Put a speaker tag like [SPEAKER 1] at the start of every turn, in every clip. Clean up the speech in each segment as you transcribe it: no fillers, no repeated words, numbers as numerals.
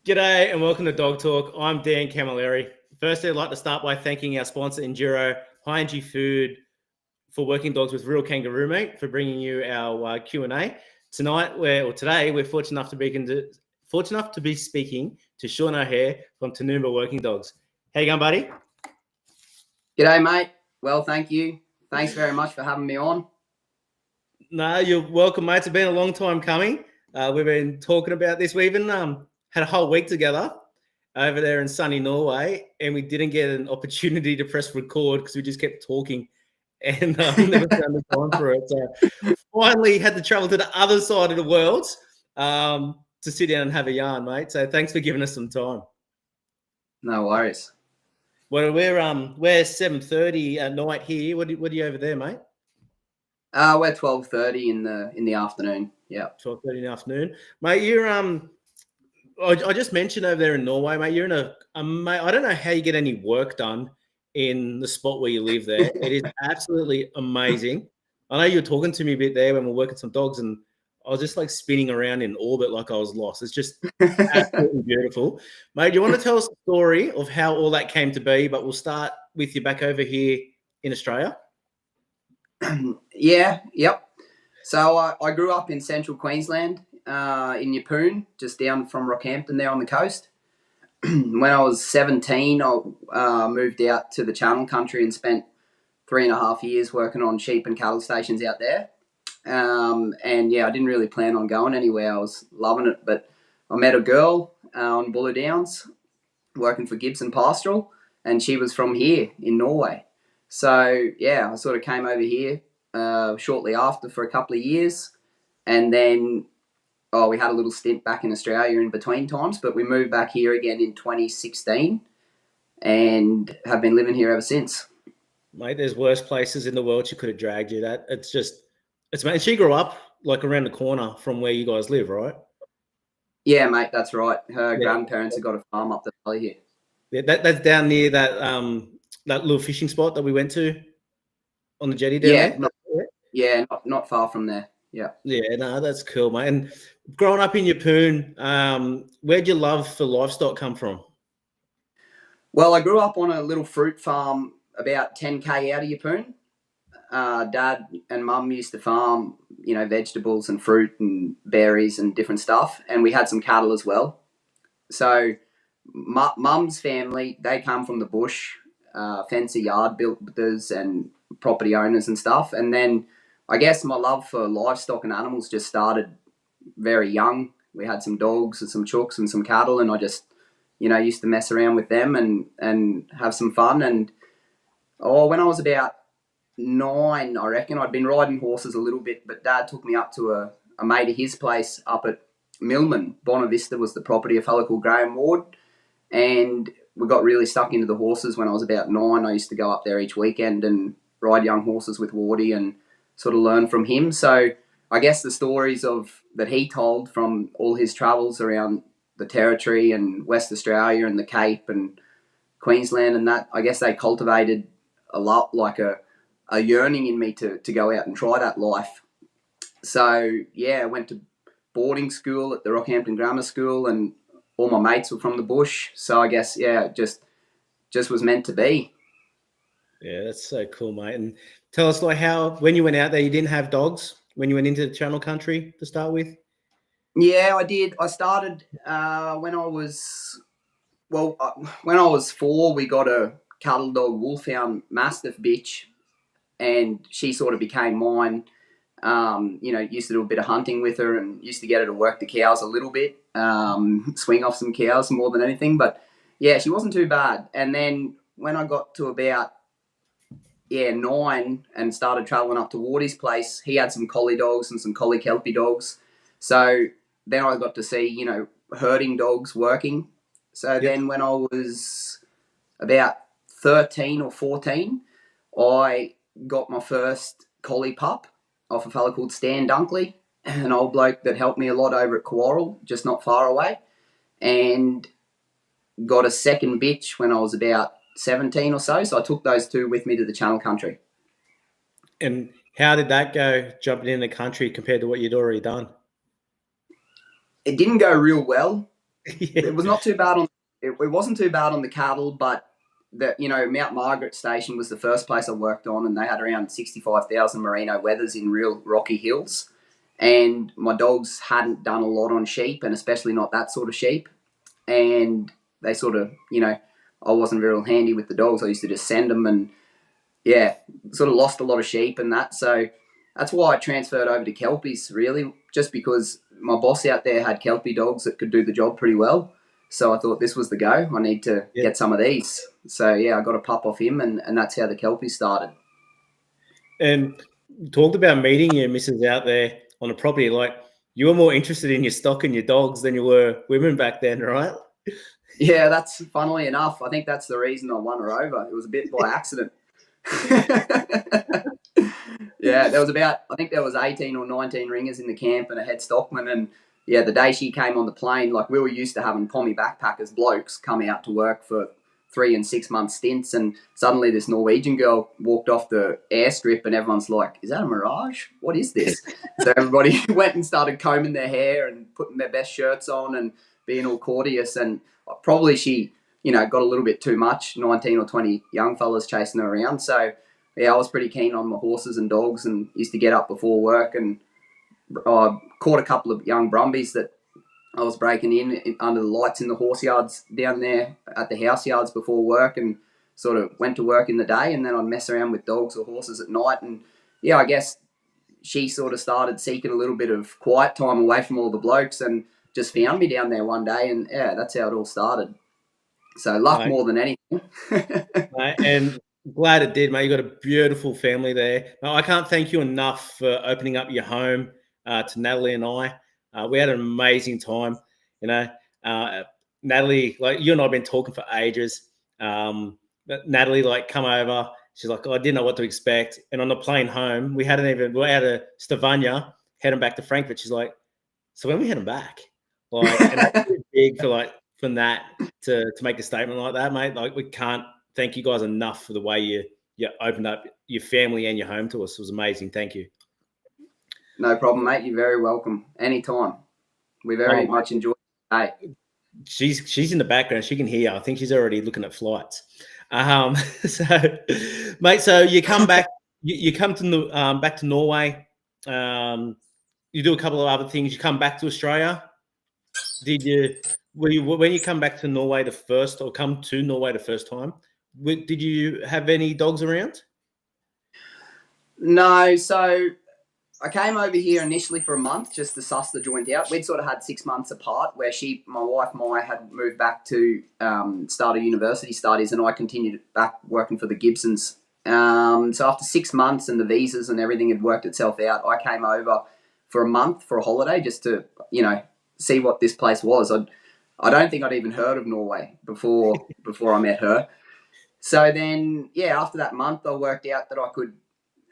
[SPEAKER 1] G'day and welcome to Dog Talk. I'm Dan Camilleri. Firstly, I'd like to start by thanking our sponsor, Enduro, High Energy Food for working dogs with real kangaroo meat for bringing you our Q&A. Today, we're fortunate enough to be speaking to Sean O'Hare from Toowoomba Working Dogs. How you going, buddy?
[SPEAKER 2] G'day, mate. Well, thank you. Thanks very much for having me on.
[SPEAKER 1] No, you're welcome, mate. It's been a long time coming. We've been talking about this. We even had a whole week together over there in sunny Norway, and we didn't get an opportunity to press record because we just kept talking and never found the time for it. So finally had to travel to the other side of the world to sit down and have a yarn, mate. So thanks for giving us some time.
[SPEAKER 2] No worries.
[SPEAKER 1] Well, we're 7:30 at night here. What are you over there, mate?
[SPEAKER 2] We're 12:30 in the afternoon. Yeah.
[SPEAKER 1] 12:30 in the afternoon, mate. You're I just mentioned over there in Norway, mate. You're in mate. I don't know how you get any work done in the spot where you live there. It is absolutely amazing. I know you were talking to me a bit there when we were working some dogs, and I was just like spinning around in orbit like I was lost. It's just absolutely beautiful, mate. You want to tell us the story of how all that came to be? But we'll start with you back over here in Australia.
[SPEAKER 2] Yeah. Yep. So I grew up in central Queensland, in Yeppoon, just down from Rockhampton there on the coast. When I was 17, I moved out to the Channel Country and spent 3.5 years working on sheep and cattle stations out there. And yeah, I didn't really plan on going anywhere. I was loving it, but I met a girl on Buller Downs working for Gibson Pastoral, and she was from here in Norway. So yeah, I sort of came over here shortly after for a couple of years, and then we had a little stint back in Australia in between times, but we moved back here again in 2016 and have been living here ever since.
[SPEAKER 1] Mate, there's worse places in the world she could have dragged you. Mate, she grew up like around the corner from where you guys live, right?
[SPEAKER 2] Yeah, mate, that's right. Her grandparents have got a farm up the valley here.
[SPEAKER 1] Yeah, that's down near that that little fishing spot that we went to on the jetty down
[SPEAKER 2] there. Not far from there. Yeah.
[SPEAKER 1] Yeah, no, that's cool, mate. And growing up in Yeppoon, where'd your love for livestock come from?
[SPEAKER 2] Well, I grew up on a little fruit farm about 10k out of Yeppoon. Dad and Mum used to farm, vegetables and fruit and berries and different stuff, and we had some cattle as well. So Mum's family, they come from the bush, fancy yard builders and property owners and stuff. And then I guess my love for livestock and animals just started very young. We had some dogs and some chooks and some cattle, and I just, used to mess around with them and have some fun. And when I was about 9, I reckon, I'd been riding horses a little bit, but Dad took me up to a mate of his place up at Millman. Bonavista was the property, a fellow called Graham Ward. And we got really stuck into the horses when I was about 9. I used to go up there each weekend and ride young horses with Wardy and sort of learn from him. So I guess the stories that he told from all his travels around the Territory and West Australia and the Cape and Queensland and that, I guess they cultivated a lot, like a yearning in me to go out and try that life. So yeah, I went to boarding school at the Rockhampton Grammar School, and all my mates were from the bush. So I guess, yeah, just was meant to be.
[SPEAKER 1] Yeah, that's so cool, mate. And tell us, like, how, when you went out there, you didn't have dogs when you went into the Channel Country to start with?
[SPEAKER 2] Yeah, I did. I started when I was 4, we got a cattle dog, Wolfhound Mastiff bitch, and she sort of became mine. Used to do a bit of hunting with her and used to get her to work the cows a little bit, swing off some cows more than anything. But yeah, she wasn't too bad. And then when I got to about 9 and started traveling up to Wardy's place, he had some collie dogs and some collie kelpie dogs. So then I got to see, herding dogs working. So then when I was about 13 or 14, I got my first collie pup off a fella called Stan Dunkley, an old bloke that helped me a lot over at Quarrel, just not far away, and got a second bitch when I was about 17 or so. So I took those 2 with me to the Channel Country.
[SPEAKER 1] And how did that go, jumping in the country compared to what you'd already done?
[SPEAKER 2] It didn't go real well.
[SPEAKER 1] Yeah.
[SPEAKER 2] It was not too bad on. It wasn't too bad on the cattle, but Mount Margaret Station was the first place I worked on, and they had around 65,000 merino wethers in real rocky hills. And my dogs hadn't done a lot on sheep, and especially not that sort of sheep. And they sort of, I wasn't very handy with the dogs. I used to just send them, and yeah, sort of lost a lot of sheep and that. So that's why I transferred over to Kelpies, really, just because my boss out there had Kelpie dogs that could do the job pretty well. So I thought this was the go. I need to
[SPEAKER 1] Yeah.
[SPEAKER 2] get some of these. So yeah, I got a pup off him, and that's how the Kelpies started.
[SPEAKER 1] And talked about meeting your missus out there on a property. Like, you were more interested in your stock and your dogs than you were women back then, right?
[SPEAKER 2] Yeah, that's funnily enough. I think that's the reason I won her over. It was a bit by accident. Yeah, I think there was 18 or 19 ringers in the camp and a head stockman. And yeah, the day she came on the plane, like we were used to having Pommy backpackers blokes come out to work for 3 and 6 month stints. And suddenly this Norwegian girl walked off the airstrip and everyone's like, is that a Mirage? What is this? So everybody went and started combing their hair and putting their best shirts on and being all courteous. And probably she, got a little bit too much, 19 or 20 young fellas chasing her around. So yeah, I was pretty keen on my horses and dogs and used to get up before work, and I caught a couple of young brumbies that I was breaking in under the lights in the horse yards down there at the house yards before work, and sort of went to work in the day, and then I'd mess around with dogs or horses at night. And yeah, I guess she sort of started seeking a little bit of quiet time away from all the blokes and just found me down there one day, and yeah, that's how it all started. So luck more than anything.
[SPEAKER 1] And glad it did, mate. You got a beautiful family there. No, I can't thank you enough for opening up your home to Natalie and I. We had an amazing time. Natalie, like you and I have been talking for ages. Natalie, like, come over. She's like, oh, I didn't know what to expect. And on the plane home, we were out of Stavanger, heading back to Frankfurt. She's like, so when are we heading back? Like, and that's really big for Nat to make a statement like that, mate. Like, we can't thank you guys enough for the way you opened up your family and your home to us. It was amazing. Thank you.
[SPEAKER 2] No problem, mate. You're very welcome. Anytime. We very much enjoy it. Hey.
[SPEAKER 1] She's in the background. She can hear. I think she's already looking at flights. So, mate, so you come back. You come to back to Norway. You do a couple of other things. You come back to Australia. When you come back to Norway the first time? Did you have any dogs around?
[SPEAKER 2] No, so I came over here initially for a month just to suss the joint out. We'd sort of had 6 months apart where my wife Maya had moved back to start her university studies, and I continued back working for the Gibsons. So after 6 months and the visas and everything had worked itself out, I came over for a month for a holiday just to, see what this place was. I don't think I'd even heard of Norway before I met her. So then, yeah, after that month, I worked out that I could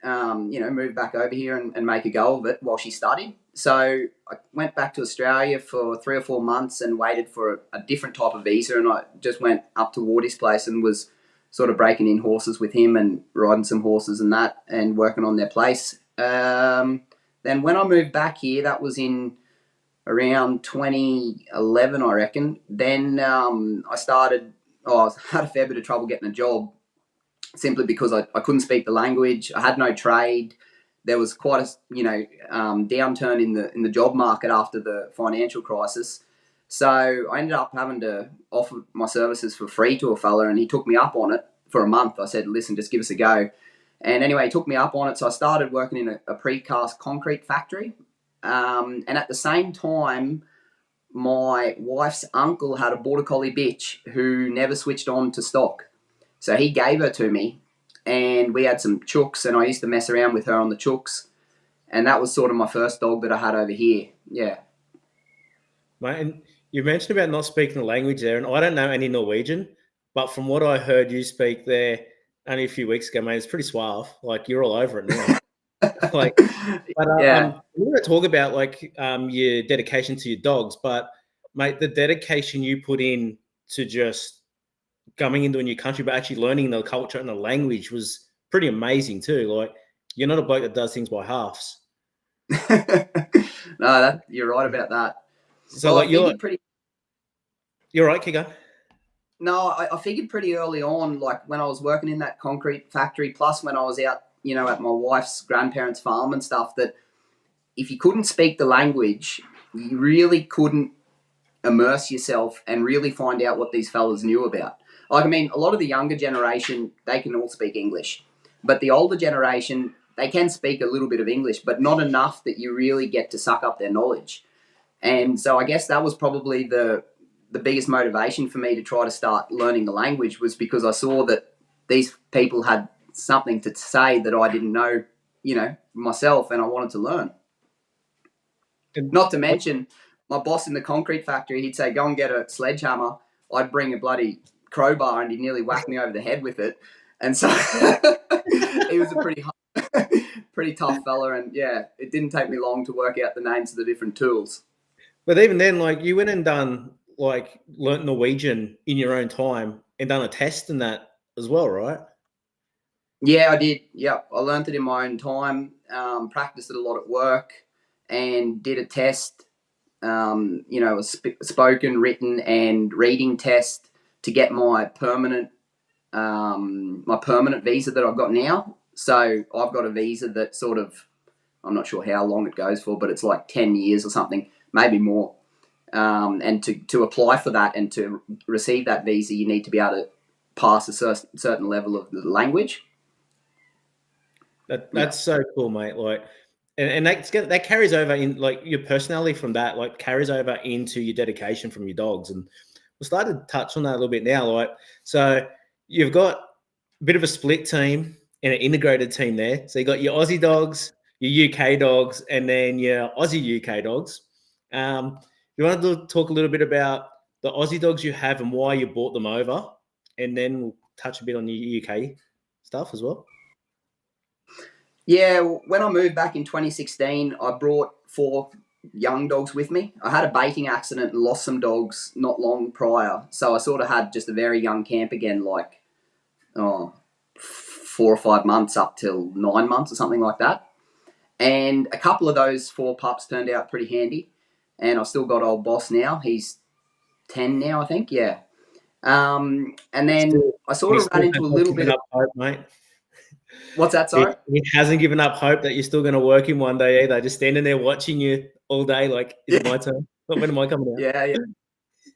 [SPEAKER 2] move back over here and make a go of it while she studied. So I went back to Australia for 3 or 4 months and waited for a different type of visa, and I just went up to Wardy's place and was sort of breaking in horses with him and riding some horses and that and working on their place. Then when I moved back here, that was in around 2011, I reckon. Then I had a fair bit of trouble getting a job, simply because I couldn't speak the language. I had no trade. There was quite a downturn in the job market after the financial crisis. So I ended up having to offer my services for free to a fella, and he took me up on it for a month. I said, listen, just give us a go. And anyway, he took me up on it. So I started working in a precast concrete factory. And at the same time, my wife's uncle had a border collie bitch who never switched on to stock. So he gave her to me, and we had some chooks, and I used to mess around with her on the chooks. And that was sort of my first dog that I had over here. Yeah.
[SPEAKER 1] Mate, and you mentioned about not speaking the language there, and I don't know any Norwegian, but from what I heard you speak there only a few weeks ago, mate, it's pretty suave. Like, you're all over it now.
[SPEAKER 2] Yeah.
[SPEAKER 1] We're going to talk about your dedication to your dogs, but mate, the dedication you put in to just coming into a new country, but actually learning the culture and the language was pretty amazing too. Like, you're not a bloke that does things by halves.
[SPEAKER 2] No, you're right about that.
[SPEAKER 1] So, well, like, you're You're right, Kigo.
[SPEAKER 2] No, I figured pretty early on, like when I was working in that concrete factory, plus when I was out, at my wife's grandparents' farm and stuff, that if you couldn't speak the language, you really couldn't immerse yourself and really find out what these fellas knew about. Like, I mean, a lot of the younger generation, they can all speak English, but the older generation, they can speak a little bit of English, but not enough that you really get to suck up their knowledge. And so I guess that was probably the biggest motivation for me to try to start learning the language, was because I saw that these people had something to say that I didn't know, myself, and I wanted to learn. Not to mention, my boss in the concrete factory, he'd say, go and get a sledgehammer. I'd bring a bloody crowbar and he'd nearly whack me over the head with it. And so he was a pretty tough fella. And yeah, it didn't take me long to work out the names of the different tools.
[SPEAKER 1] But even then, like, you went and learnt Norwegian in your own time and done a test in that as well, right?
[SPEAKER 2] Yeah, I did. Yeah, I learnt it in my own time, practiced it a lot at work, and did a test, a spoken, written, and reading test to get my permanent visa that I've got now. So I've got a visa that sort of, I'm not sure how long it goes for, but it's like 10 years or something, maybe more. And to apply for that and to receive that visa, you need to be able to pass a certain level of the language.
[SPEAKER 1] That's so cool, mate. Like, and that carries over in, like, your personality from that, like, carries over into your dedication from your dogs. And we'll start to touch on that a little bit now. Like, so you've got a bit of a split team and an integrated team there. So you got your Aussie dogs, your UK dogs, and then your Aussie UK dogs. You want to talk a little bit about the Aussie dogs you have and why you bought them over, and then we'll touch a bit on your UK stuff as well.
[SPEAKER 2] Yeah, when I moved back in 2016, I brought 4 young dogs with me. I had a baiting accident and lost some dogs not long prior, so I sort of had just a very young camp again, like 4 or 5 months up till 9 months or something like that. And a couple of those 4 pups turned out pretty handy, and I've still got old Boss now. He's 10 now, I think, yeah. And then I sort of ran into a little bit of
[SPEAKER 1] hope, mate.
[SPEAKER 2] What's that, sorry?
[SPEAKER 1] He hasn't given up hope that you're still going to work him one day either. Just standing there watching you all day, like, is it my turn? When am I coming out?
[SPEAKER 2] Yeah.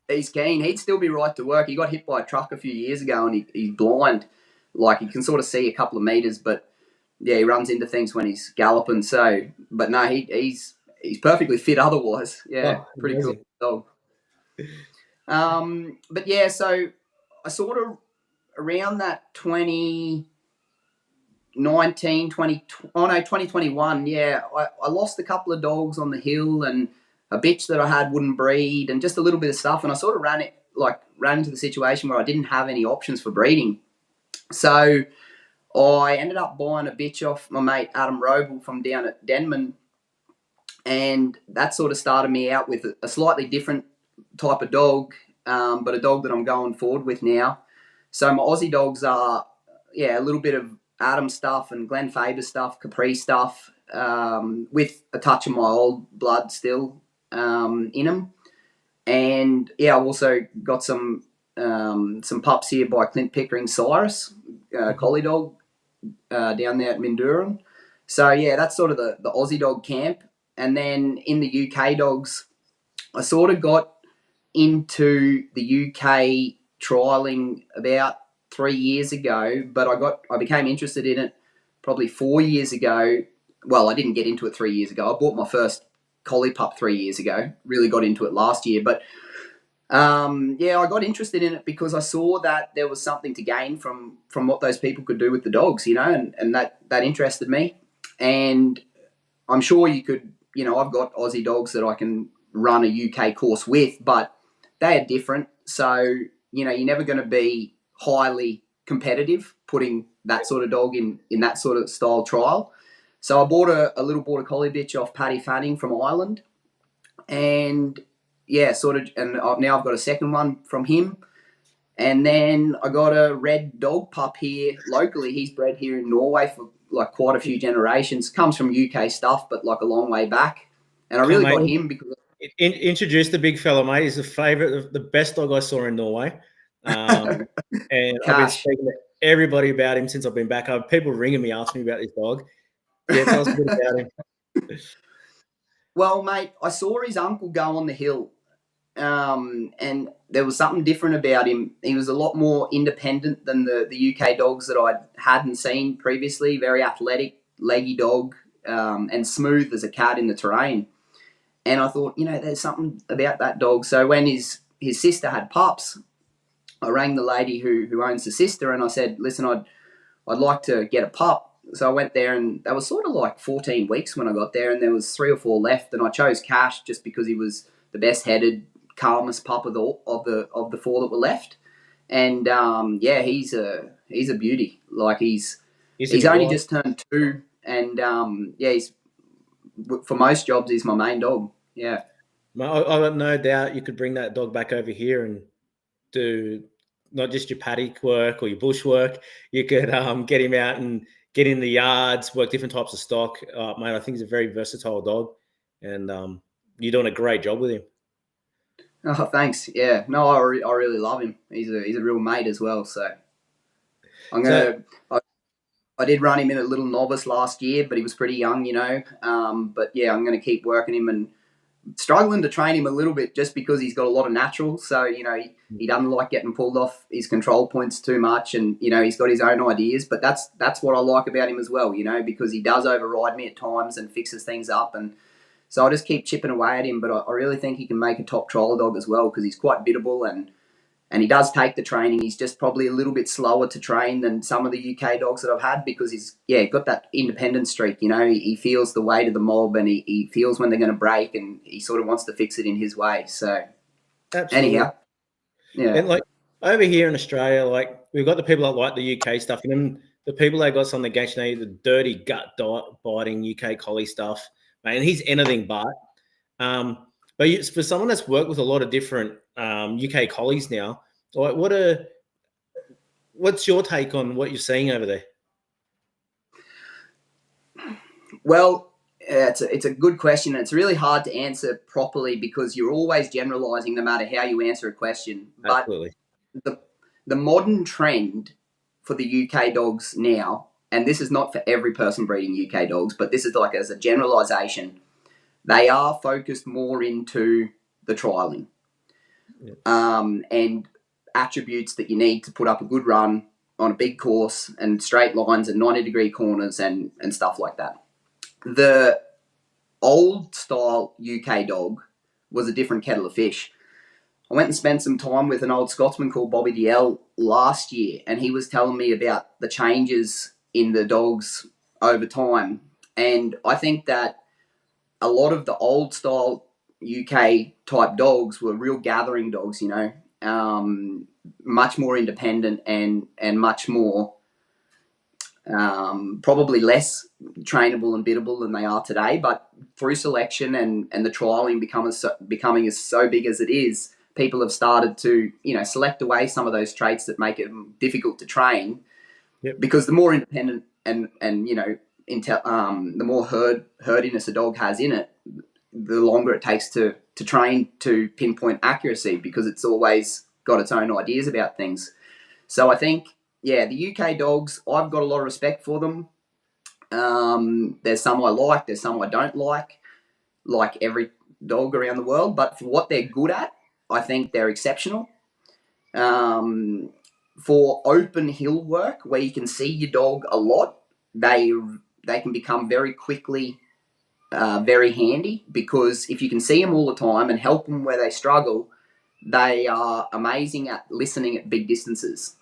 [SPEAKER 2] He's keen. He'd still be right to work. He got hit by a truck a few years ago and he's blind. Like, he can sort of see a couple of meters, but yeah, he runs into things when he's galloping. So, but no, he's perfectly fit otherwise. Yeah, pretty amazing. Cool dog. But yeah, so I sort of around that 2021, yeah, I lost a couple of dogs on the hill, and a bitch that I had wouldn't breed, and just a little bit of stuff, and I sort of ran into the situation where I didn't have any options for breeding. So I ended up buying a bitch off my mate Adam Roble from down at Denman, and that sort of started me out with a slightly different type of dog, but a dog that I'm going forward with now. So my Aussie dogs are, yeah, a little bit of Adam stuff and Glenn Faber stuff, Capri stuff, with a touch of my old blood still in them. And yeah, I've also got some pups here by Clint Pickering Cyrus, collie dog, down there at Minduran. So yeah, that's sort of the Aussie dog camp. And then in the UK dogs, I sort of got into the UK trialing about 3 years ago, but I became interested in it probably 4 years ago. Well, I didn't get into it 3 years ago. I bought my first collie pup 3 years ago. Really got into it last year, but yeah, I got interested in it because I saw that there was something to gain from what those people could do with the dogs, and that interested me. And I'm sure you could, I've got Aussie dogs that I can run a UK course with, but they are different. So, you're never going to be highly competitive putting that sort of dog in that sort of style trial. So I bought a little border collie bitch off Paddy Fanning from Ireland, and yeah, and now I've got a second one from him. And then I got a red dog pup here locally. He's bred here in Norway for like quite a few generations. Comes from UK stuff, but like a long way back. And I really got him because
[SPEAKER 1] Introduce the big fella, mate. He's the favourite, the best dog I saw in Norway. And I've been
[SPEAKER 2] Cash.
[SPEAKER 1] speaking to everybody about him since I've been back. I have people ringing me, asking me about this dog. Yeah, tell us a bit about him.
[SPEAKER 2] Well, mate, I saw his uncle go on the hill, and there was something different about him. He was a lot more independent than the UK dogs that I hadn't seen previously. Very athletic, leggy dog, and smooth as a cat in the terrain. And I thought, there's something about that dog. So when his sister had pups, I rang the lady who owns the sister, and I said, listen, I'd like to get a pup. So I went there, and they were sort of like 14 weeks when I got there, and there was 3 or 4 left, and I chose Cash just because he was the best headed, calmest pup of the 4 that were left. And he's a beauty. Like he's only just turned 2, and he's, for most jobs, he's my main dog. Yeah.
[SPEAKER 1] I got no doubt you could bring that dog back over here and do not just your paddock work or your bush work. You could get him out and get in the yards, work different types of stock. Mate, I think he's a very versatile dog, and you're doing a great job with him.
[SPEAKER 2] Oh, thanks. Yeah, no, I really love him. He's a real mate as well. So I did run him in a little novice last year, but he was pretty young, But yeah, I'm going to keep working him and struggling to train him a little bit just because he's got a lot of natural. So, he doesn't like getting pulled off his control points too much, and, he's got his own ideas. But that's what I like about him as well, because he does override me at times and fixes things up. And so I just keep chipping away at him. But I really think he can make a top trial dog as well because he's quite biddable and he does take the training. He's just probably a little bit slower to train than some of the UK dogs that I've had because he's got that independent streak. He feels the weight of the mob and he feels when they're going to break and he sort of wants to fix it in his way. So,
[SPEAKER 1] absolutely.
[SPEAKER 2] Anyhow, yeah.
[SPEAKER 1] And like over here in Australia, like we've got the people that like the UK stuff, and then the people that got something against the dirty gut biting UK collie stuff, mate, and he's anything but. But for someone that's worked with a lot of different UK collies now, like what's your take on what you're seeing over there?
[SPEAKER 2] Well, it's a good question. It's really hard to answer properly because you're always generalising no matter how you answer a question.
[SPEAKER 1] Absolutely.
[SPEAKER 2] But the modern trend for the UK dogs now, and this is not for every person breeding UK dogs, but this is like as a generalisation, they are focused more into the trialling and attributes that you need to put up a good run on a big course and straight lines and 90-degree corners and stuff like that. The old style UK dog was a different kettle of fish. I went and spent some time with an old Scotsman called Bobby DL last year, and he was telling me about the changes in the dogs over time. And I think that a lot of the old style UK type dogs were real gathering dogs, much more independent and much more probably less trainable and biddable than they are today. But through selection and the trialing becoming so big as it is, people have started to select away some of those traits that make it difficult to train.
[SPEAKER 1] Yep.
[SPEAKER 2] Because the more independent and the more herdiness a dog has in it, the longer it takes to train to pinpoint accuracy because it's always got its own ideas about things. So I think, the UK dogs, I've got a lot of respect for them. There's some I like, there's some I don't like every dog around the world. But for what they're good at, I think they're exceptional. For open hill work, where you can see your dog a lot, they can become very quickly very handy because if you can see them all the time and help them where they struggle, they are amazing at listening at big distances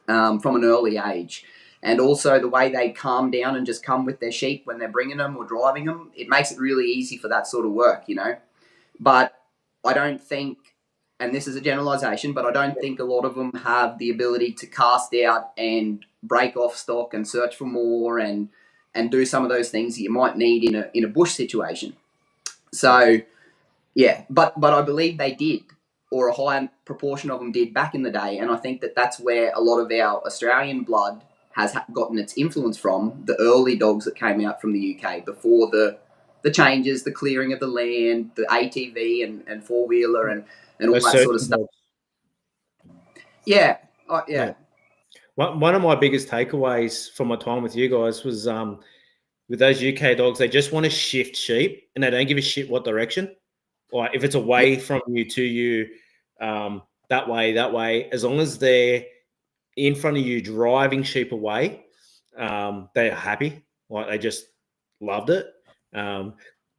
[SPEAKER 2] from an early age. And also the way they calm down and just come with their sheep when they're bringing them or driving them, it makes it really easy for that sort of work, But I don't think, and this is a generalisation, but I don't think a lot of them have the ability to cast out and break off stock and search for more and do some of those things that you might need in a bush situation. So, but I believe they did, or a high proportion of them did back in the day, and I think that's where a lot of our Australian blood has gotten its influence from, the early dogs that came out from the UK before the the changes, the clearing of the land, the ATV and four wheeler and all
[SPEAKER 1] Those
[SPEAKER 2] that sort of
[SPEAKER 1] searching
[SPEAKER 2] stuff.
[SPEAKER 1] dogs.
[SPEAKER 2] Yeah,
[SPEAKER 1] Yeah. One of my biggest takeaways from my time with you guys was with those UK dogs, they just want to shift sheep and they don't give a shit what direction. Or if it's away from you to you, that way, as long as they're in front of you driving sheep away, they're happy. Like they just loved it.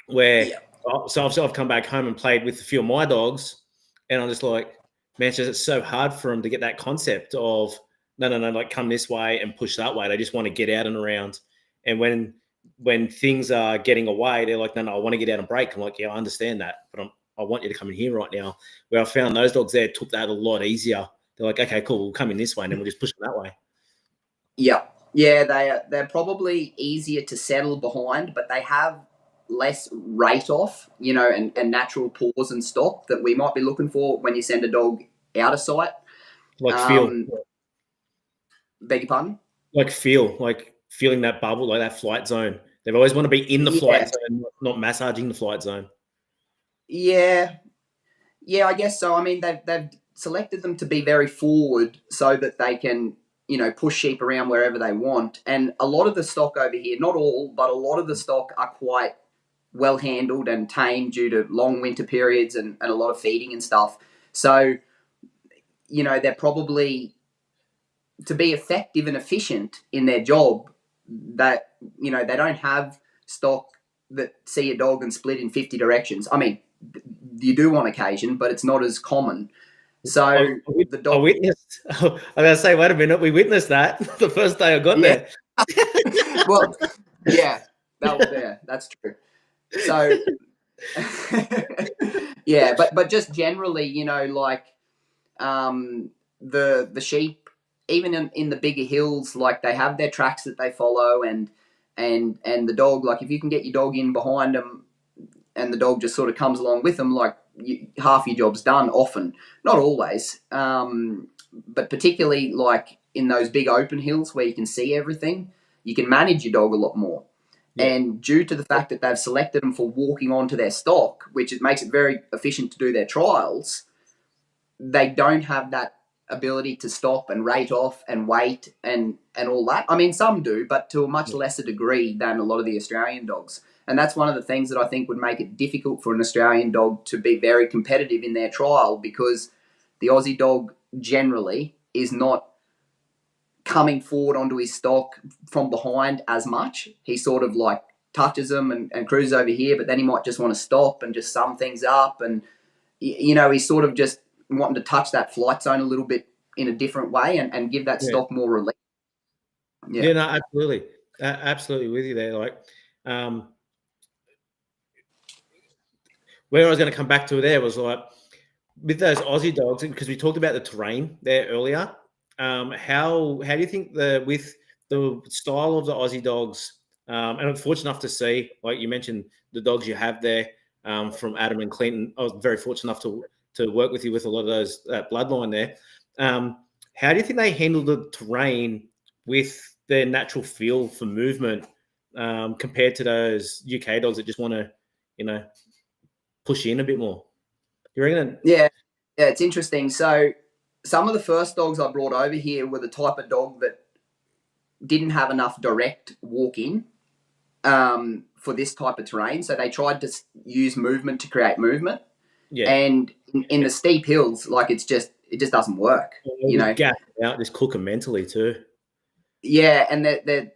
[SPEAKER 1] Where
[SPEAKER 2] Yeah.
[SPEAKER 1] so I've come back home and played with a few of my dogs, and I'm just like, man, it's so hard for them to get that concept of no, like come this way and push that way. They just want to get out and around. And when things are getting away, they're like, no, I want to get out and break. I'm like, yeah, I understand that, but I want you to come in here right now. Where I found those dogs there took that a lot easier. They're like, okay, cool, we'll come in this way, and then we'll just push them that way.
[SPEAKER 2] Yeah, they're probably easier to settle behind, but they have less rate off, and natural pause and stop that we might be looking for when you send a dog out of sight.
[SPEAKER 1] Like feel,
[SPEAKER 2] Beg your pardon?
[SPEAKER 1] like feeling that bubble, like that flight zone. They've always want to be in the flight zone, not massaging the flight zone.
[SPEAKER 2] Yeah, I guess so. I mean, they've selected them to be very forward so that they can, push sheep around wherever they want. And a lot of the stock over here, not all, but a lot of the stock are quite well handled and tamed due to long winter periods and a lot of feeding and stuff. So, they're probably, to be effective and efficient in their job, that, they don't have stock that see a dog and split in 50 directions. I mean, you do on occasion, but it's not as common. So the dog.
[SPEAKER 1] I witnessed. I was going to say, wait a minute. We witnessed that the first day I got there.
[SPEAKER 2] Well, yeah, that's true. So, yeah, but just generally, the sheep, even in the bigger hills, like they have their tracks that they follow, and the dog, like if you can get your dog in behind them, and the dog just sort of comes along with them, like half your job's done. Often, not always, but particularly like in those big open hills where you can see everything, you can manage your dog a lot more. Yeah. And due to the fact that they've selected them for walking onto their stock, which it makes it very efficient to do their trials, they don't have that ability to stop and rate off and wait and all that. I mean, some do, but to a much lesser degree than a lot of the Australian dogs. And that's one of the things that I think would make it difficult for an Australian dog to be very competitive in their trial, because the Aussie dog generally is not coming forward onto his stock from behind as much. He sort of like touches them and cruises over here, but then he might just want to stop and just sum things up. And, he's sort of just wanting to touch that flight zone a little bit in a different way and give that stock more relief.
[SPEAKER 1] Yeah, no, absolutely. Absolutely with you there. Like, where I was going to come back to there was like with those Aussie dogs, because we talked about the terrain there earlier. How do you think with the style of the Aussie dogs, and I'm fortunate enough to see, like you mentioned, the dogs you have there from Adam and Clinton. I was very fortunate enough to work with you with a lot of those bloodline there. How do you think they handle the terrain with their natural feel for movement compared to those UK dogs that just want to, push in a bit more? You reckon?
[SPEAKER 2] Yeah, it's interesting. So some of the first dogs I brought over here were the type of dog that didn't have enough direct walk in for this type of terrain. So they tried to use movement to create movement. Yeah. And in the steep hills, like it just doesn't work.
[SPEAKER 1] Gap out, just cook them mentally too.
[SPEAKER 2] Yeah, and they've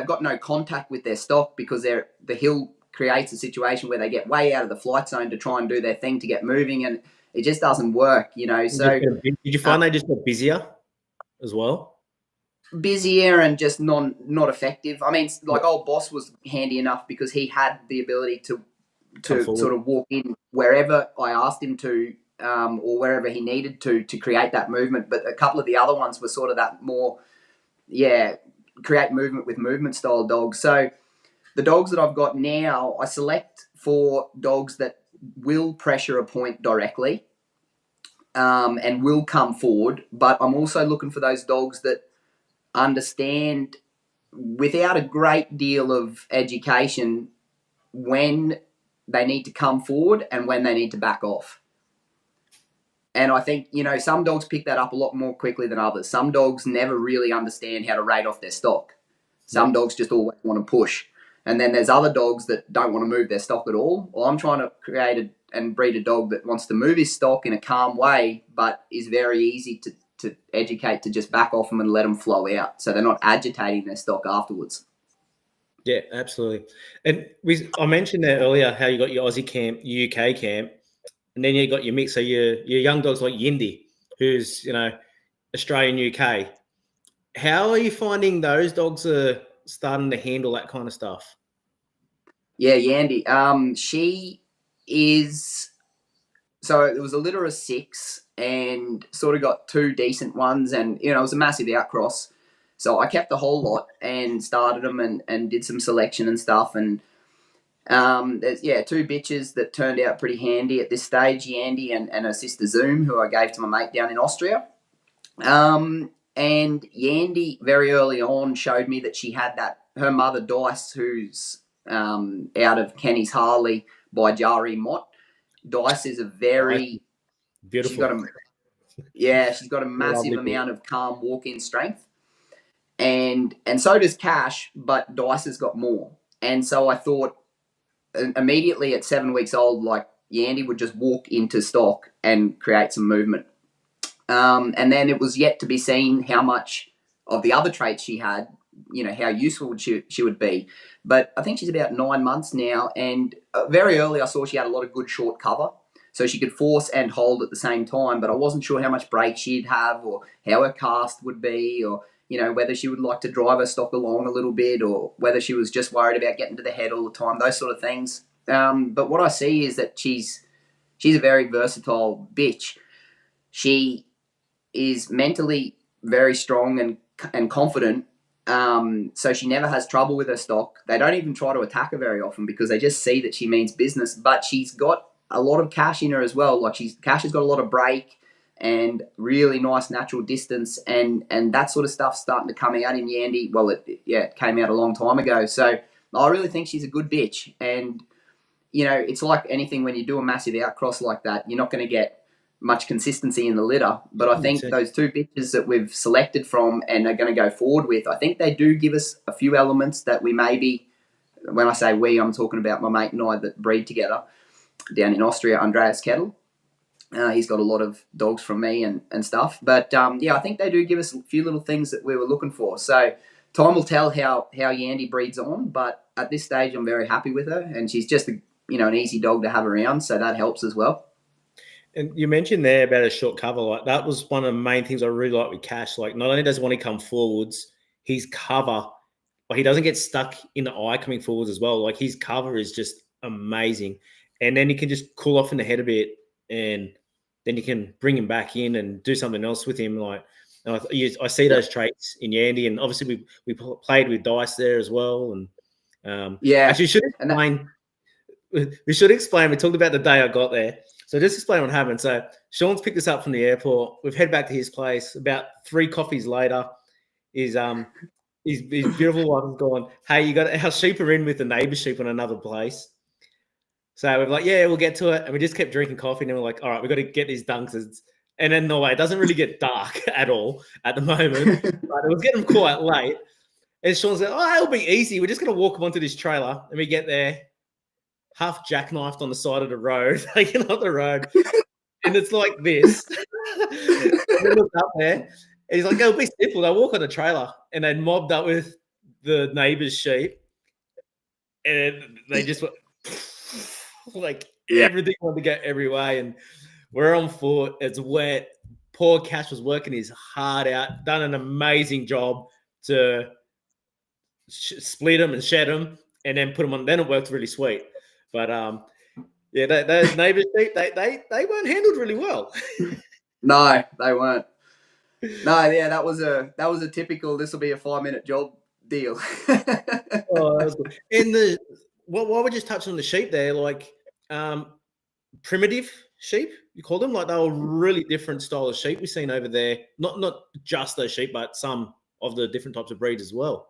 [SPEAKER 2] got no contact with their stock because the hill creates a situation where they get way out of the flight zone to try and do their thing to get moving, and it just doesn't work, So
[SPEAKER 1] did you find they just got busier as well?
[SPEAKER 2] Busier and just not effective. I mean, like old Boss was handy enough because he had the ability to sort of walk in wherever I asked him to, or wherever he needed to create that movement. But a couple of the other ones were sort of that more, create movement with movement style dogs. So the dogs that I've got now, I select for dogs that will pressure a point directly and will come forward. But I'm also looking for those dogs that understand without a great deal of education when they need to come forward and when they need to back off. And I think, some dogs pick that up a lot more quickly than others. Some dogs never really understand how to rate off their stock. Some dogs just always want to push. And then there's other dogs that don't want to move their stock at all. Well, I'm trying to create and breed a dog that wants to move his stock in a calm way, but is very easy to educate to just back off them and let them flow out. So they're not agitating their stock afterwards.
[SPEAKER 1] Yeah, absolutely. And I mentioned there earlier how you got your Aussie camp, your UK camp, and then you got your mix. So your young dogs like Yindi, who's, Australian, UK. How are you finding those dogs are starting to handle that kind of stuff?
[SPEAKER 2] Yeah, Yandy. She is. So it was a litter of 6 and sort of got 2 decent ones, and it was a massive outcross. So I kept the whole lot and started them and did some selection and stuff. And there's 2 bitches that turned out pretty handy at this stage, Yandy and her sister Zoom, who I gave to my mate down in Austria. And Yandy very early on showed me that she had her mother Dice, who's out of Kenny's Harley by Jari Mott. Dice is a very
[SPEAKER 1] beautiful.
[SPEAKER 2] She's got a massive amount of calm walk-in strength, and so does Cash, but Dice has got more. And so I thought immediately at 7 weeks old, like Yandy would just walk into stock and create some movement. And then it was yet to be seen how much of the other traits she had, how useful she would be. But I think she's about 9 months now, and very early I saw she had a lot of good short cover. So she could force and hold at the same time, but I wasn't sure how much break she'd have or how her cast would be, or, whether she would like to drive her stock along a little bit, or whether she was just worried about getting to the head all the time, those sort of things. But what I see is that she's a very versatile bitch. She is mentally very strong and confident, so she never has trouble with her stock. They don't even try to attack her very often because they just see that she means business. But she's got a lot of cash in her as well. Like Cash has got a lot of break and really nice natural distance, and that sort of stuff's starting to come out in Yandy. Well, it came out a long time ago. So I really think she's a good bitch. And it's like anything when you do a massive outcross like that, you're not going to get much consistency in the litter. But I think those 2 bitches that we've selected from and are going to go forward with, I think they do give us a few elements that we maybe, when I say we, I'm talking about my mate and I that breed together down in Austria, Andreas Kettle. He's got a lot of dogs from me and stuff. But I think they do give us a few little things that we were looking for. So time will tell how Yandy breeds on. But at this stage, I'm very happy with her. And she's just an easy dog to have around. So that helps as well.
[SPEAKER 1] And you mentioned there about a short cover. Like that was one of the main things I really like with Cash. Like not only does when he come forwards, his cover, he doesn't get stuck in the eye coming forwards as well. Like his cover is just amazing. And then you can just cool off in the head a bit, and then you can bring him back in and do something else with him. Like I see those traits in Yandy, and obviously we played with Dice there as well. And actually, we should explain. We talked about the day I got there, so just explain what happened. So Sean's picked us up from the airport. We've headed back to his place. About 3 coffees later, his beautiful wife has gone, "Hey, our sheep are in with the neighbour sheep on another place." So we're like, yeah, we'll get to it. And we just kept drinking coffee. And then we're like, all right, we've got to get these dunks. And then, no way, it doesn't really get dark at all at the moment. But it was getting quite late. And Sean's like, oh, it'll be easy. We're just going to walk onto this trailer. And we get there, half jackknifed on the side of the road, taking off the road. And it's like this. We look up there. And he's like, it'll be simple. They walk on the trailer. And they mobbed up with the neighbour's sheep. And they just went... everything wanted to go every way, and we're on foot. It's wet. Poor Cash was working his heart out, done an amazing job to split them and shed them, and then put them on. Then it worked really sweet. But those neighbours, they weren't handled really well.
[SPEAKER 2] No, they weren't. No, yeah, that was a typical. This will be a 5-minute job deal.
[SPEAKER 1] Oh, that was good. And while we're just touching on the sheep there, like primitive sheep, you call them, like they were really different style of sheep we've seen over there. Not just those sheep, but some of the different types of breeds as well.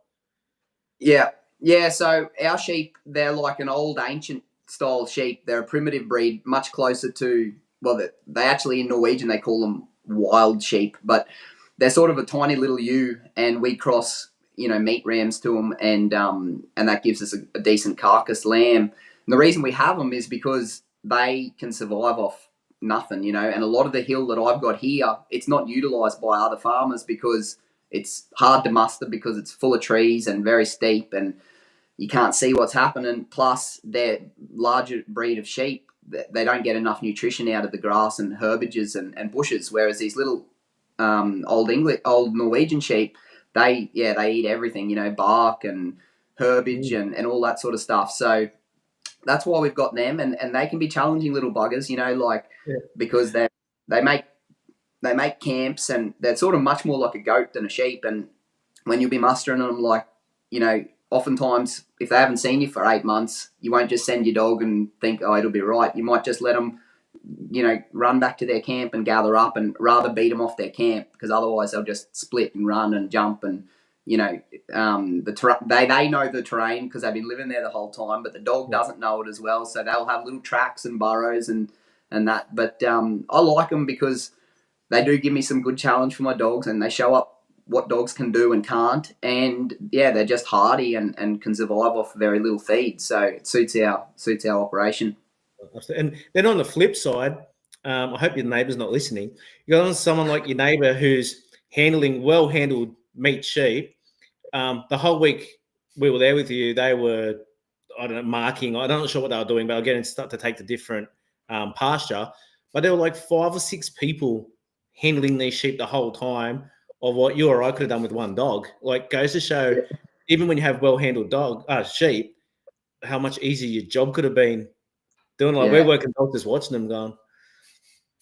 [SPEAKER 2] Yeah, yeah. So our sheep, they're like an old ancient style sheep. They're a primitive breed, much closer to, well, they actually in Norwegian they call them wild sheep, but they're sort of a tiny little ewe, and we cross meat rams to them, and that gives us a decent carcass lamb. And the reason we have them is because they can survive off nothing, and a lot of the hill that I've got here, it's not utilised by other farmers because it's hard to muster because it's full of trees and very steep, and you can't see what's happening. Plus, they're larger breed of sheep. They don't get enough nutrition out of the grass and herbages and bushes, whereas these little old Norwegian sheep, they eat everything, bark and herbage and all that sort of stuff. So that's why we've got them, and they can be challenging little buggers, because they make camps, and they're sort of much more like a goat than a sheep. And when you'll be mustering them, oftentimes if they haven't seen you for 8 months, you won't just send your dog and think, oh, it'll be right. You might just let them, run back to their camp and gather up, and rather beat them off their camp, because otherwise they'll just split and run and jump. And they know the terrain because they've been living there the whole time, but the dog doesn't know it as well. So they'll have little tracks and burrows and that. But I like them because they do give me some good challenge for my dogs, and they show up what dogs can do and can't. And yeah, they're just hardy and can survive off very little feed. So it suits our operation.
[SPEAKER 1] And then on the flip side, I hope your neighbour's not listening. You got someone like your neighbour who's handling well-handled meat sheep. The whole week we were there with you, they were, I don't know, marking. I'm not sure what they were doing, but again, start to take the different pasture. But there were like 5 or 6 people handling these sheep the whole time, of what you or I could have done with one dog. Like, goes to show, even when you have well-handled sheep, how much easier your job could have been. Doing we're working dogs, just watching them going,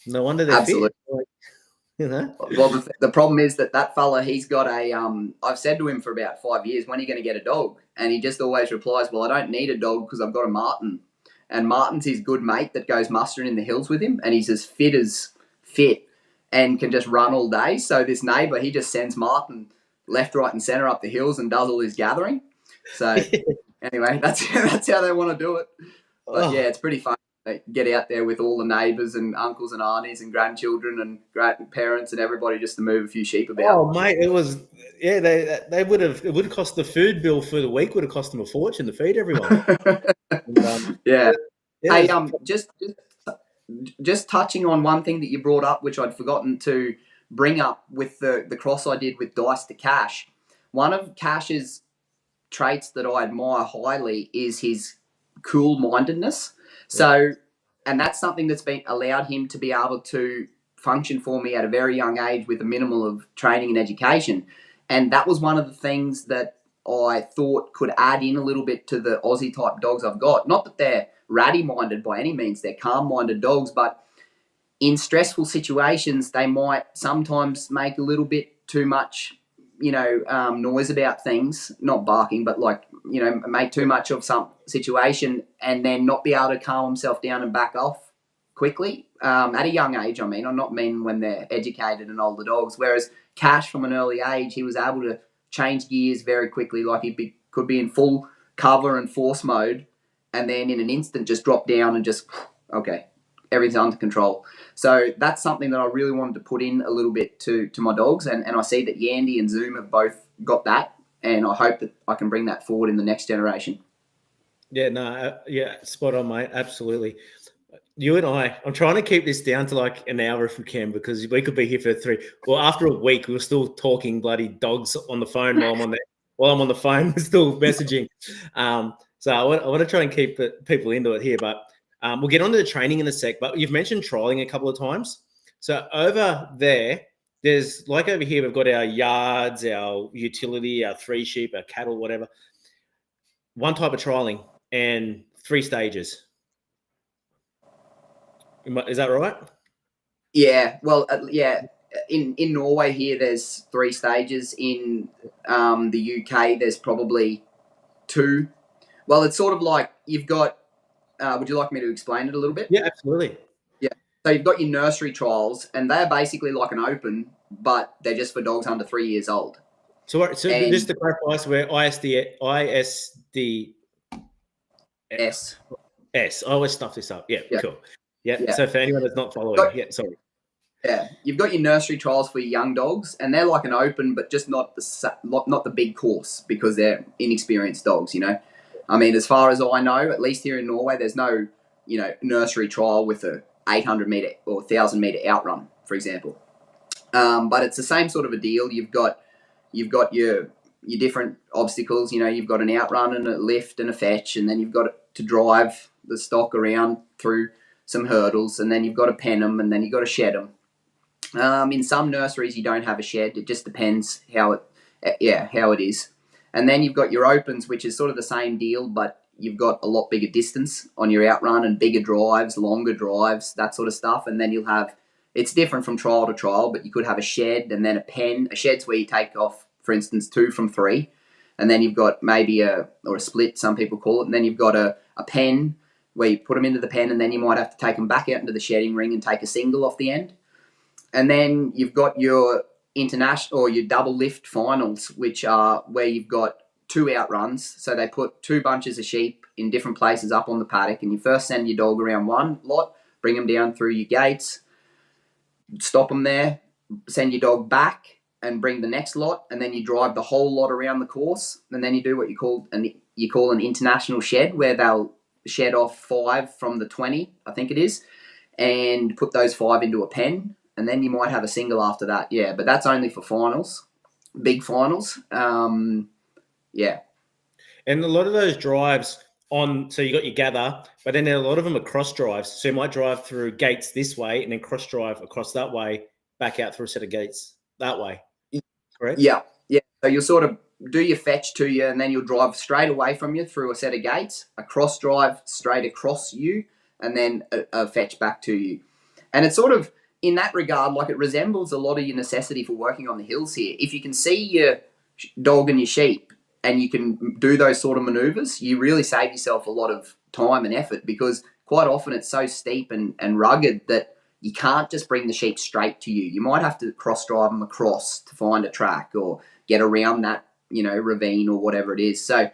[SPEAKER 1] no wonder they're fit. Like,
[SPEAKER 2] Well, the problem is that fella, he's got a, I've said to him for about 5 years, when are you going to get a dog? And he just always replies, well, I don't need a dog because I've got a Martin. And Martin's his good mate that goes mustering in the hills with him, and he's as fit and can just run all day. So this neighbour, he just sends Martin left, right and centre up the hills and does all his gathering. So anyway, that's how they want to do it. But yeah, it's pretty fun. They get out there with all the neighbours and uncles and aunties and grandchildren and grandparents and everybody just to move a few sheep about.
[SPEAKER 1] Oh, mate, it was, they would have, it would have cost the food bill for the week, would have cost them a fortune to feed everyone.
[SPEAKER 2] And, hey, just touching on one thing that you brought up, which I'd forgotten to bring up with the cross I did with Dice to Cash. One of Cash's traits that I admire highly is his cool-mindedness. So, and that's something that's been allowed him to be able to function for me at a very young age with a minimal of training and education. And that was one of the things that I thought could add in a little bit to the Aussie type dogs I've got. Not that they're ratty-minded by any means, they're calm-minded dogs, but in stressful situations, they might sometimes make a little bit too much, noise about things, not barking, but make too much of some situation and then not be able to calm himself down and back off quickly. At a young age, I mean, I'm not mean when they're educated and older dogs, whereas Cash from an early age, he was able to change gears very quickly. Like could be in full cover and force mode, and then in an instant just drop down and just, okay, everything's under control. So that's something that I really wanted to put in a little bit to my dogs, and I see that Yandy and Zoom have both got that, and I hope that I can bring that forward in the next generation.
[SPEAKER 1] Yeah, spot on, mate. Absolutely. You and I'm trying to keep this down to like an hour if we can, because we could be here for 3. Well, after a week, we were still talking bloody dogs on the phone while I'm on the phone, we're still messaging. So I want to try and keep people into it here, but we'll get on to the training in a sec. But you've mentioned trialing a couple of times. So over there's like over here, we've got our yards, our utility, our 3 sheep, our cattle, whatever. One type of trialing and 3 stages. Is that right?
[SPEAKER 2] Yeah. Well, In Norway here, there's 3 stages. In the UK, there's probably 2. Well, it's sort of like you've got. Would you like me to explain it a little bit?
[SPEAKER 1] Yeah, absolutely.
[SPEAKER 2] Yeah. So you've got your nursery trials, and they're basically like an open, but they're just for dogs under 3 years old.
[SPEAKER 1] So
[SPEAKER 2] And
[SPEAKER 1] just to clarify, so we're ISD
[SPEAKER 2] S.
[SPEAKER 1] S. I always stuff this up. Yeah,
[SPEAKER 2] Yeah.
[SPEAKER 1] cool. Yeah.
[SPEAKER 2] Yeah.
[SPEAKER 1] So for anyone that's not following,
[SPEAKER 2] Got,
[SPEAKER 1] yeah, sorry.
[SPEAKER 2] yeah, you've got your nursery trials for your young dogs, and they're like an open, but just not the big course because they're inexperienced dogs. You know, I mean, as far as I know, at least here in Norway, there's no nursery trial with a 800-meter or 1,000-meter outrun, for example. But it's the same sort of a deal. You've got your different obstacles. You know, you've got an outrun and a lift and a fetch, and then you've got to drive the stock around through some hurdles, and then you've got to pen them, and then you've got to shed them. In some nurseries, you don't have a shed. It just depends how it is. And then you've got your opens, which is sort of the same deal, but you've got a lot bigger distance on your outrun and bigger drives, longer drives, that sort of stuff. And then you'll have, it's different from trial to trial, but you could have a shed and then a pen. A shed's where you take off, for instance, 2 from 3. And then you've got maybe a split, some people call it. And then you've got a pen where you put them into the pen, and then you might have to take them back out into the shedding ring and take a single off the end. And then you've got your international or your double lift finals, which are where you've got 2 outruns. So they put 2 bunches of sheep in different places up on the paddock, and you first send your dog around one lot, bring them down through your gates, stop them there, send your dog back and bring the next lot, and then you drive the whole lot around the course, and then you do what you call an international shed, where they'll shed off 5 from the 20, I think it is, and put those 5 into a pen. And then you might have a single after that, yeah. But that's only for finals, big finals. Yeah.
[SPEAKER 1] And a lot of those drives so you got your gather, but then a lot of them are cross drives. So you might drive through gates this way and then cross drive across that way, back out through a set of gates that way. Correct?
[SPEAKER 2] Yeah. So you'll sort of do your fetch to you, and then you'll drive straight away from you through a set of gates, a cross drive straight across you, and then a fetch back to you. And it's sort of, in that regard, like, it resembles a lot of your necessity for working on the hills here. If you can see your dog and your sheep and you can do those sort of maneuvers, you really save yourself a lot of time and effort, because quite often it's so steep and rugged that you can't just bring the sheep straight to you. You might have to cross drive them across to find a track or get around that, ravine or whatever it is. So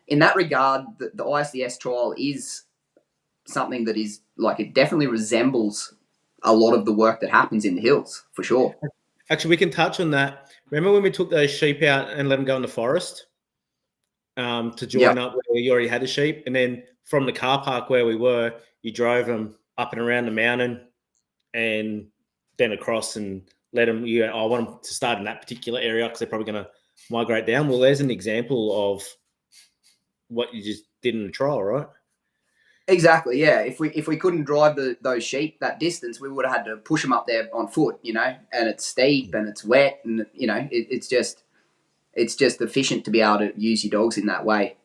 [SPEAKER 2] in that regard, the ISDS trial is something that is, like, it definitely resembles a lot of the work that happens in the hills, for sure.
[SPEAKER 1] Actually, we can touch on that. Remember when we took those sheep out and let them go in the forest to join up where you already had the sheep, and then from the car park where we were, you drove them up and around the mountain and then across and let them, I want them to start in that particular area because they're probably going to migrate down. Well, there's an example of what you just did in the trial, right?
[SPEAKER 2] Exactly, yeah. If we couldn't drive those sheep that distance, we would have had to push them up there on foot, and it's steep and it's wet, and it's just efficient to be able to use your dogs in that way.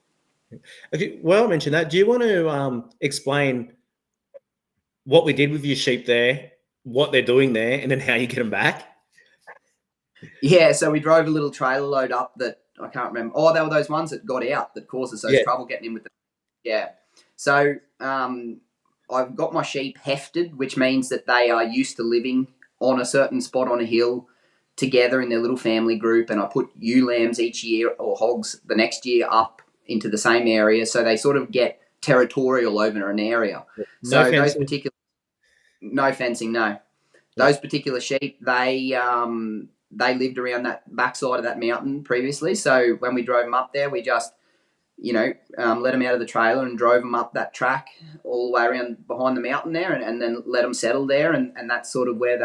[SPEAKER 1] Okay, well, I mentioned that. Do you want to explain what we did with your sheep there, what they're doing there, and then how you get them back?
[SPEAKER 2] Yeah, so we drove a little trailer load up that I can't remember. Oh, they were those ones that got out that caused us trouble getting in with them. Yeah. So I've got my sheep hefted, which means that they are used to living on a certain spot on a hill together in their little family group, and I put ewe lambs each year, or hogs the next year, up into the same area, so they sort of get territorial over an area. No fencing, no. Those particular sheep, they lived around that backside of that mountain previously, so when we drove them up there, we just let them out of the trailer and drove them up that track all the way around behind the mountain there, and then let them settle there, and that's sort of where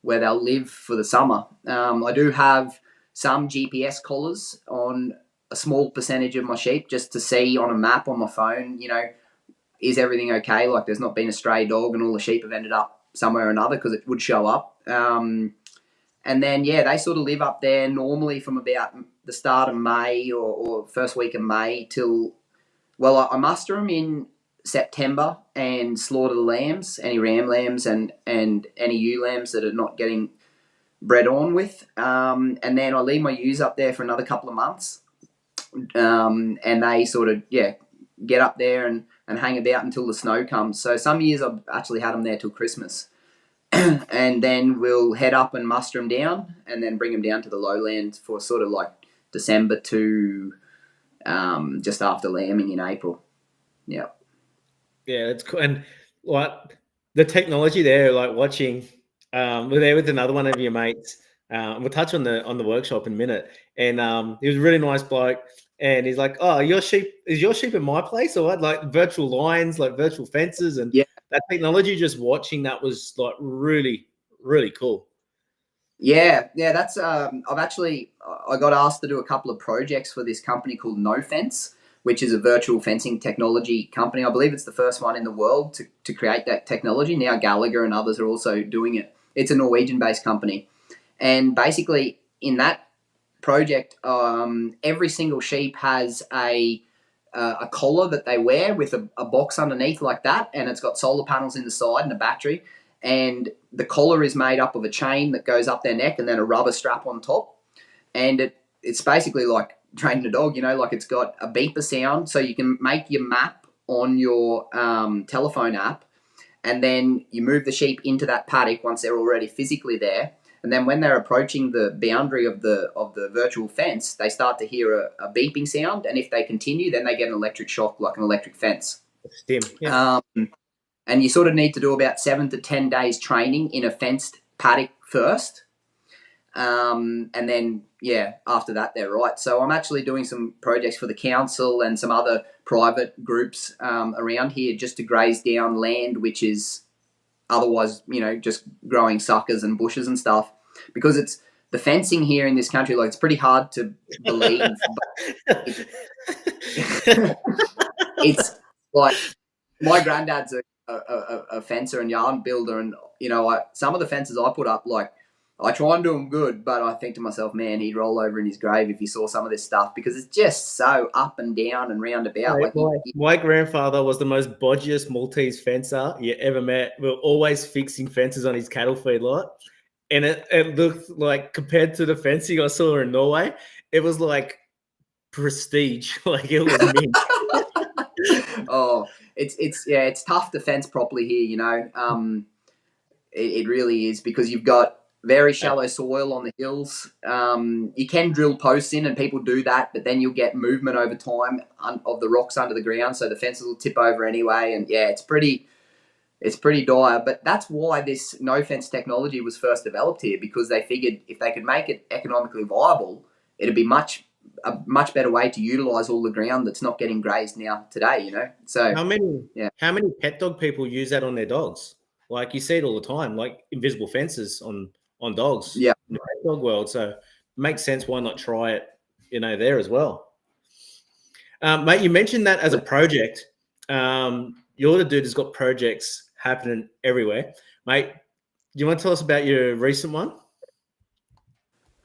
[SPEAKER 2] they'll live for the summer. I do have some GPS collars on a small percentage of my sheep, just to see on a map on my phone, is everything okay? Like, there's not been a stray dog and all the sheep have ended up somewhere or another, because it would show up. And then, they sort of live up there normally from about the start of May or first week of May till, I muster them in September and slaughter the lambs, any ram lambs and any ewe lambs that are not getting bred on with. And then I leave my ewes up there for another couple of months. And they sort of, get up there and hang about until the snow comes. So some years I've actually had them there till Christmas. and then we'll head up and muster them down, and then bring them down to the lowlands for sort of like December to just after lambing in April. Yeah.
[SPEAKER 1] Yeah, it's cool. And like the technology there, like watching, we're there with another one of your mates. We'll touch on the workshop in a minute. And he was a really nice bloke. And he's like, "Oh, your sheep is your sheep in my place, or what?" Like virtual lines, like virtual fences, and
[SPEAKER 2] Yeah.
[SPEAKER 1] that technology. Just watching that was like really, really cool.
[SPEAKER 2] Yeah, that's I got asked to do a couple of projects for this company called No Fence, which is a virtual fencing technology company. I believe it's the first one in the world to create that technology. Now Gallagher and others are also doing it. It's a Norwegian-based company, and basically in that project, every single sheep has a collar that they wear with a box underneath like that, and it's got solar panels in the side and a battery. And the collar is made up of a chain that goes up their neck and then a rubber strap on top. And it's basically like training a dog, like it's got a beeper sound, so you can make your map on your telephone app, and then you move the sheep into that paddock once they're already physically there. And then when they're approaching the boundary of the virtual fence, they start to hear a beeping sound, and if they continue, then they get an electric shock like an electric fence.
[SPEAKER 1] Stim, yeah.
[SPEAKER 2] And you sort of need to do about 7 to 10 days training in a fenced paddock first. And then, after that, they're right. So I'm actually doing some projects for the council and some other private groups around here just to graze down land, which is otherwise, just growing suckers and bushes and stuff. Because it's the fencing here in this country, like it's pretty hard to believe. But it's like my granddad's a fencer and yarn builder, and some of the fences I put up, like I try and do them good, but I think to myself, man, he'd roll over in his grave if he saw some of this stuff because it's just so up and down and roundabout.
[SPEAKER 1] My grandfather was the most bodgiest Maltese fencer you ever met. We were always fixing fences on his cattle feedlot, and it looked like, compared to the fencing I saw in Norway, it was like prestige. Like it was mint.
[SPEAKER 2] Oh, it's tough to fence properly here. It really is, because you've got very shallow soil on the hills. You can drill posts in, and people do that, but then you'll get movement over time of the rocks under the ground, so the fences will tip over anyway. And it's pretty dire. But that's why this no fence technology was first developed here, because they figured if they could make it economically viable, it'd be a much better way to utilize all the ground that's not getting grazed now today. So
[SPEAKER 1] how many pet dog people use that on their dogs? Like you see it all the time, like invisible fences on dogs.
[SPEAKER 2] Yeah.
[SPEAKER 1] In the pet dog world. So it makes sense. Why not try it, there as well? Mate, you mentioned that as a project. You're the dude who's got projects happening everywhere. Mate, do you want to tell us about your recent one?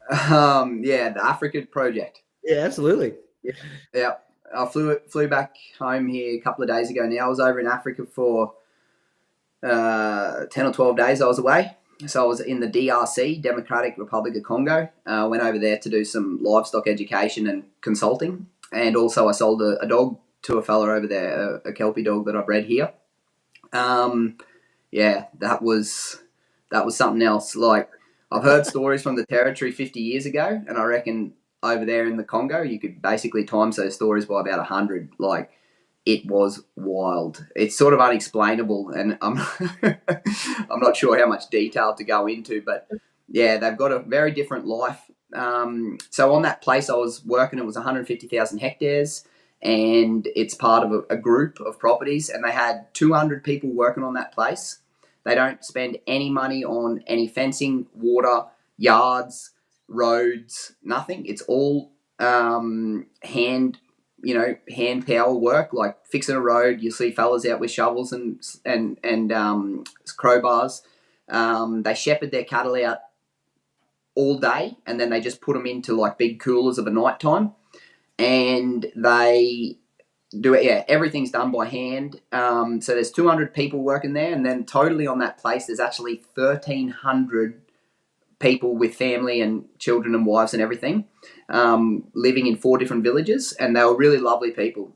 [SPEAKER 2] The Africa project.
[SPEAKER 1] Yeah, absolutely.
[SPEAKER 2] Yeah. I flew back home here a couple of days ago now. I was over in Africa for 10 or 12 days. I was away. So I was in the DRC, Democratic Republic of Congo. Went over there to do some livestock education and consulting. And also I sold a dog to a fella over there, a Kelpie dog that I bred here. That was something else. Like, I've heard stories from the territory 50 years ago, and I reckon over there in the Congo, you could basically times those stories by about 100. Like, it was wild. It's sort of unexplainable, and I'm not sure how much detail to go into, but they've got a very different life. So on that place I was working, it was 150,000 hectares, and it's part of a group of properties, and they had 200 people working on that place. They don't spend any money on any fencing, water, yards, roads, nothing. It's all hand power work, like fixing a road. You see fellas out with shovels and crowbars. They shepherd their cattle out all day, and then they just put them into like big coolers of a night time, and they do it. Yeah, everything's done by hand. So there's 200 people working there, and then totally on that place there's actually 1,300 people with family and children and wives and everything, living in 4 different villages, and they were really lovely people,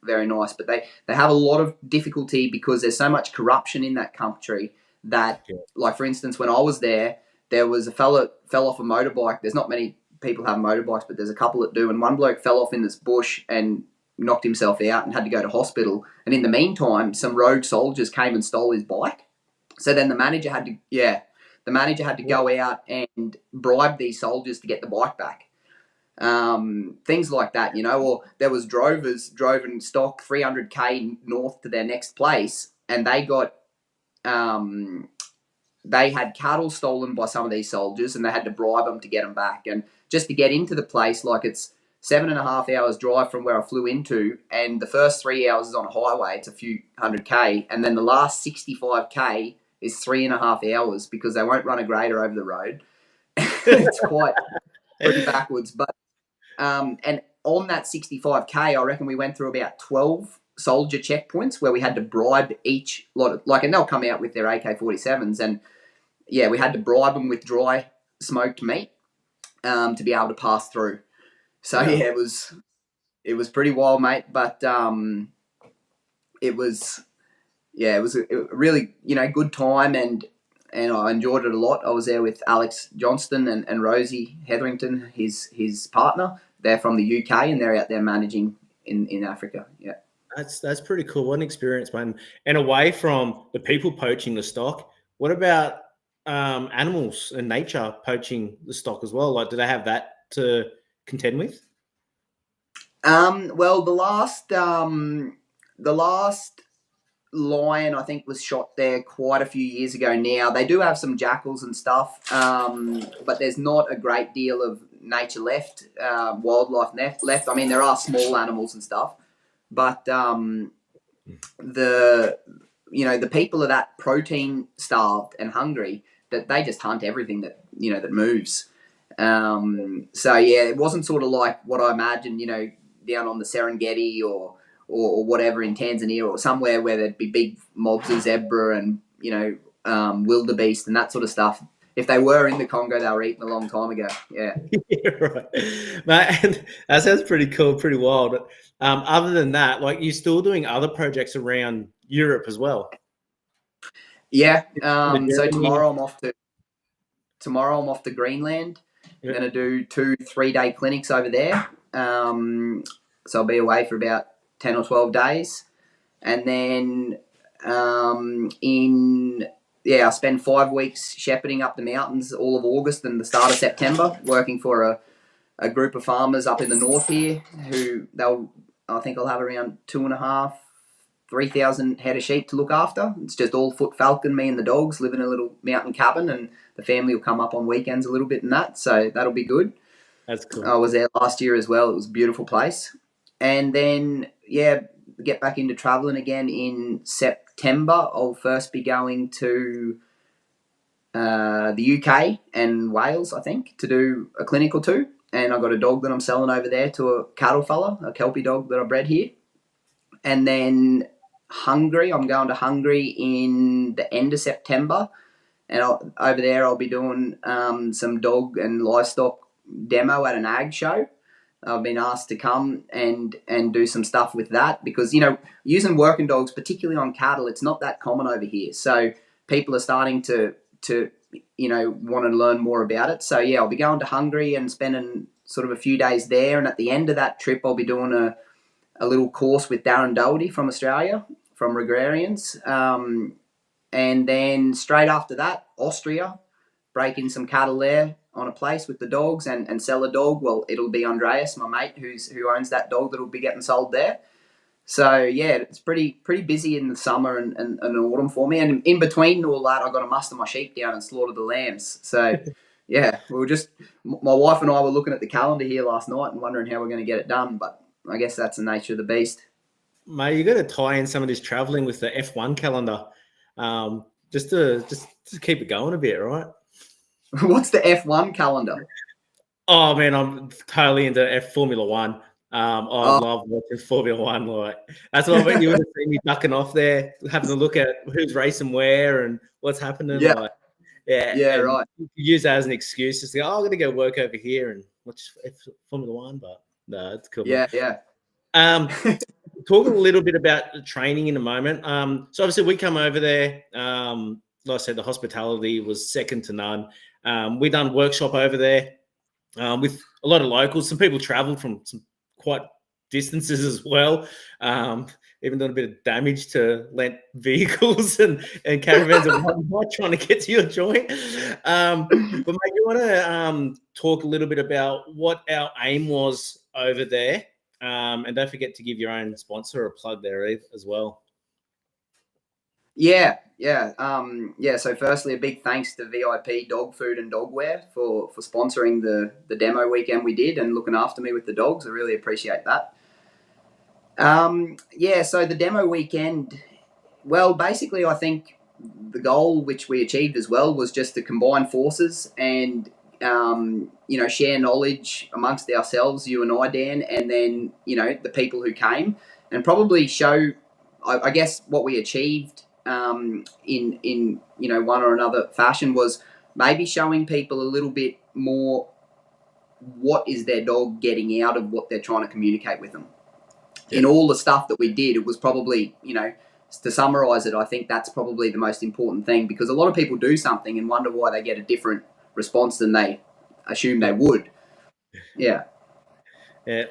[SPEAKER 2] very nice. But they have a lot of difficulty because there's so much corruption in that country that,
[SPEAKER 1] Yeah.
[SPEAKER 2] like for instance, when I was there was a fella fell off a motorbike. There's not many people have motorbikes, but there's a couple that do. And one bloke fell off in this bush and knocked himself out and had to go to hospital. And in the meantime, some rogue soldiers came and stole his bike. So then the manager had to go out and bribe these soldiers to get the bike back. Things like that, or there was drovers drove in stock 300k north to their next place, and they had cattle stolen by some of these soldiers, and they had to bribe them to get them back. And just to get into the place, like it's 7.5 hours drive from where I flew into, and the first 3 hours is on a highway. It's a few 100k, and then the last 65k is 3.5 hours because they won't run a grader over the road. It's quite pretty backwards, but and on that 65k, I reckon we went through about 12 soldier checkpoints where we had to bribe each lot, and they'll come out with their AK-47s, and yeah, we had to bribe them with dry smoked meat to be able to pass through. So yeah, it was pretty wild, mate. But it was a really good time, and I enjoyed it a lot. I was there with Alex Johnston and Rosie Hetherington, his partner. They're from the UK, and they're out there managing in Africa. Yeah,
[SPEAKER 1] That's pretty cool. What an experience, man. And away from the people poaching the stock, what about animals and nature poaching the stock as well? Like, do they have that to contend with?
[SPEAKER 2] Well, the last lion I think was shot there quite a few years ago now. They do have some jackals and stuff, but there's not a great deal of nature left, wildlife left. I mean, there are small animals and stuff, but the people are that protein starved and hungry that they just hunt everything that that moves. So yeah, it wasn't sort of like what I imagined, down on the Serengeti or whatever in Tanzania or somewhere where there'd be big mobs of zebra and wildebeest and that sort of stuff. If they were in the Congo, they were eaten a long time ago. Yeah.
[SPEAKER 1] Yeah, right. Man, that sounds pretty cool, pretty wild. Other than that, like, you're still doing other projects around Europe as well.
[SPEAKER 2] Yeah. So tomorrow I'm off to Greenland.
[SPEAKER 1] Yeah.
[SPEAKER 2] I'm going to do 2-3 day clinics over there. So I'll be away for about 10 or 12 days. And then I'll spend 5 weeks shepherding up the mountains all of August and the start of September, working for a group of farmers up in the north here who I think I'll have around 2,500-3,000 head of sheep to look after. It's just all foot falcon, me and the dogs live in a little mountain cabin, and the family will come up on weekends a little bit and that. So that'll be good.
[SPEAKER 1] That's cool.
[SPEAKER 2] I was there last year as well. It was a beautiful place. And then, get back into traveling again in September. I'll first be going to the UK and Wales, I think, to do a clinic or two. And I've got a dog that I'm selling over there to a cattle fella, a Kelpie dog that I bred here. And then Hungary, I'm going to Hungary in the end of September. And over there I'll be doing some dog and livestock demo at an ag show. I've been asked to come and do some stuff with that because, using working dogs, particularly on cattle, it's not that common over here. So people are starting to want to learn more about it. So, I'll be going to Hungary and spending sort of a few days there. And at the end of that trip, I'll be doing a little course with Darren Doherty from Australia, from Regrarians. And then straight after that, Austria, break in some cattle there on a place with the dogs and sell a dog. Well, it'll be Andreas, my mate, who owns that dog, that'll be getting sold there. So it's pretty busy in the summer and autumn for me. And in between all that, I've got to muster my sheep down and slaughter the lambs. So my wife and I were looking at the calendar here last night and wondering how we're going to get it done. But I guess that's the nature of the beast.
[SPEAKER 1] Mate, you got to tie in some of this traveling with the F1 calendar, just to keep it going a bit, right?
[SPEAKER 2] What's the F1 calendar?
[SPEAKER 1] Oh man, I'm totally into Formula One. I love watching Formula One. Like, that's what you would have seen me ducking off there, having a look at who's racing where and what's happening.
[SPEAKER 2] Yeah,
[SPEAKER 1] like,
[SPEAKER 2] right.
[SPEAKER 1] You use that as an excuse to say, "Oh, I'm going to go work over here and watch Formula One." But no, it's cool.
[SPEAKER 2] Yeah.
[SPEAKER 1] Talking a little bit about the training in a moment. So obviously we come over there. like I said, the hospitality was second to none. We done workshop over there with a lot of locals. Some people travelled from some quite distances as well. Even done a bit of damage to lent vehicles and caravans and whatnot, trying to get to your joint. But mate, you want to talk a little bit about what our aim was over there, and don't forget to give your own sponsor a plug there as well.
[SPEAKER 2] Yeah. So firstly, a big thanks to VIP Dog Food and Dogwear for sponsoring the demo weekend we did and looking after me with the dogs. I really appreciate that. So the demo weekend, well, basically, I think the goal which we achieved as well was just to combine forces and share knowledge amongst ourselves, you and I, Dan, and then the people who came, and probably show, I guess, what we achieved in one or another fashion was maybe showing people a little bit more what is their dog getting out of what they're trying to communicate with them. In all the stuff that we did, it was probably, to summarize it, I think that's probably the most important thing, because a lot of people do something and wonder why they get a different response than they assume they would. Yeah.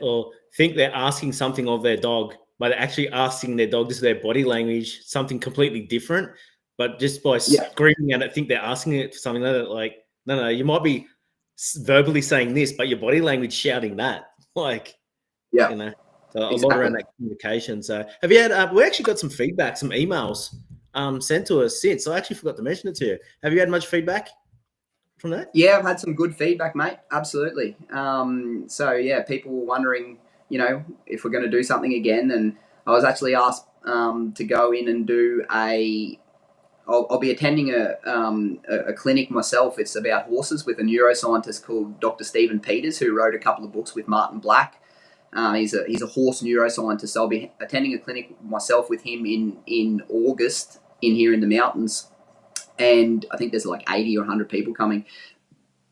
[SPEAKER 1] Or think they're asking something of their dog, but they're actually asking their dog, just their body language, something completely different. But just by screaming at it, think they're asking it for something like, no, you might be verbally saying this, but your body language shouting that. So a lot around that communication. So have you had, we actually got some feedback, some emails sent to us since. I actually forgot to mention it to you. Have you had much feedback from that?
[SPEAKER 2] Yeah, I've had some good feedback, mate. Absolutely. People were wondering, if we're going to do something again. And I was actually asked to go in and do I'll be attending a clinic myself. It's about horses with a neuroscientist called Dr. Stephen Peters, who wrote a couple of books with Martin Black. He's a horse neuroscientist. So I'll be attending a clinic myself with him in August here in the mountains, and I think there's like 80 or 100 people coming.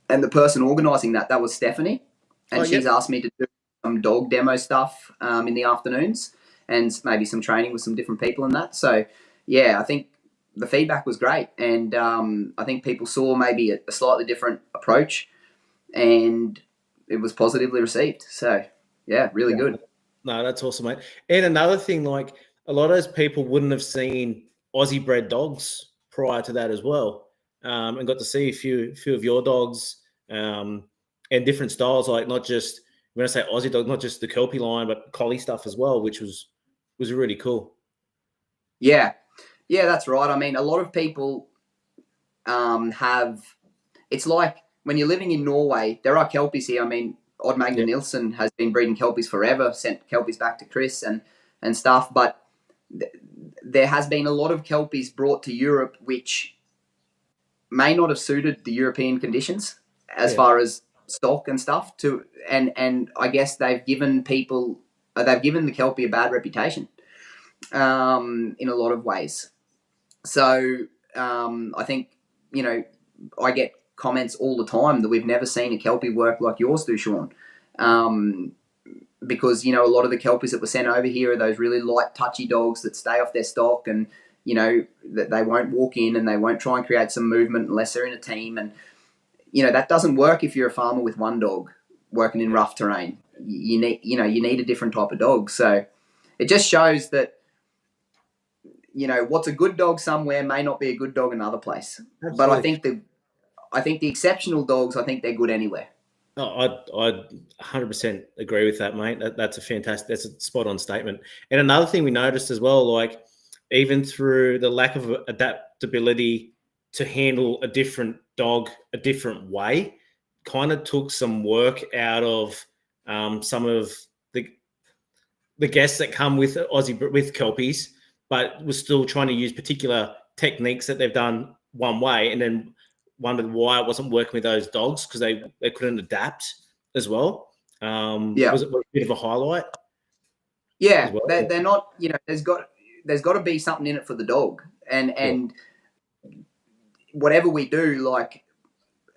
[SPEAKER 2] And the person organising that was Stephanie, and she's asked me to do some dog demo stuff in the afternoons, and maybe some training with some different people and that. So I think the feedback was great, and I think people saw maybe a slightly different approach, and it was positively received. So. Yeah, really good.
[SPEAKER 1] No, that's awesome, mate. And another thing, like a lot of those people wouldn't have seen Aussie bred dogs prior to that as well, and got to see a few of your dogs and different styles, like not just when I say Aussie dog, not just the Kelpie line, but collie stuff as well, which was really cool.
[SPEAKER 2] Yeah, that's right. I mean, a lot of people have. It's like when you're living in Norway, there are Kelpies here. I mean, Odd Magna Nilsson has been breeding Kelpies forever, sent Kelpies back to Chris and stuff. But there has been a lot of Kelpies brought to Europe which may not have suited the European conditions as far as stock and stuff. And I guess they've given the Kelpie a bad reputation in a lot of ways. So I think, I get comments all the time that we've never seen a Kelpie work like yours do, Sean. Because, a lot of the Kelpies that were sent over here are those really light, touchy dogs that stay off their stock, and, that they won't walk in and they won't try and create some movement unless they're in a team. And, that doesn't work if you're a farmer with one dog working in rough terrain. You need a different type of dog. So it just shows that, what's a good dog somewhere may not be a good dog another place. Absolutely. But I think the exceptional dogs, I think they're good anywhere.
[SPEAKER 1] Oh, I 100% agree with that, mate. That's a spot on statement. And another thing we noticed as well, like even through the lack of adaptability to handle a different dog a different way, kind of took some work out of some of the guests that come with Kelpies, but was still trying to use particular techniques that they've done one way, and then wondered why it wasn't working with those dogs because they couldn't adapt as well. Was it a bit of a highlight?
[SPEAKER 2] Yeah, well? They're not. There's got to be something in it for the dog, and whatever we do, like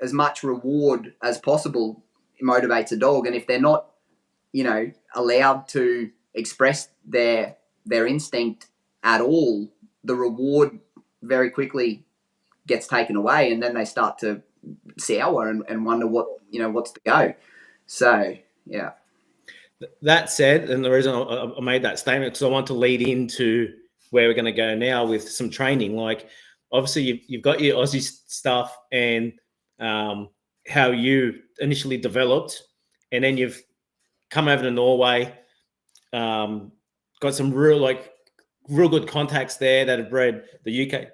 [SPEAKER 2] as much reward as possible motivates a dog. And if they're not, allowed to express their instinct at all, the reward very quickly gets taken away, and then they start to sour and wonder what's to go. So yeah.
[SPEAKER 1] That said, and the reason I made that statement because I want to lead into where we're going to go now with some training. Like, obviously, you've got your Aussie stuff and how you initially developed, and then you've come over to Norway, got some real good contacts there that have bred the UK,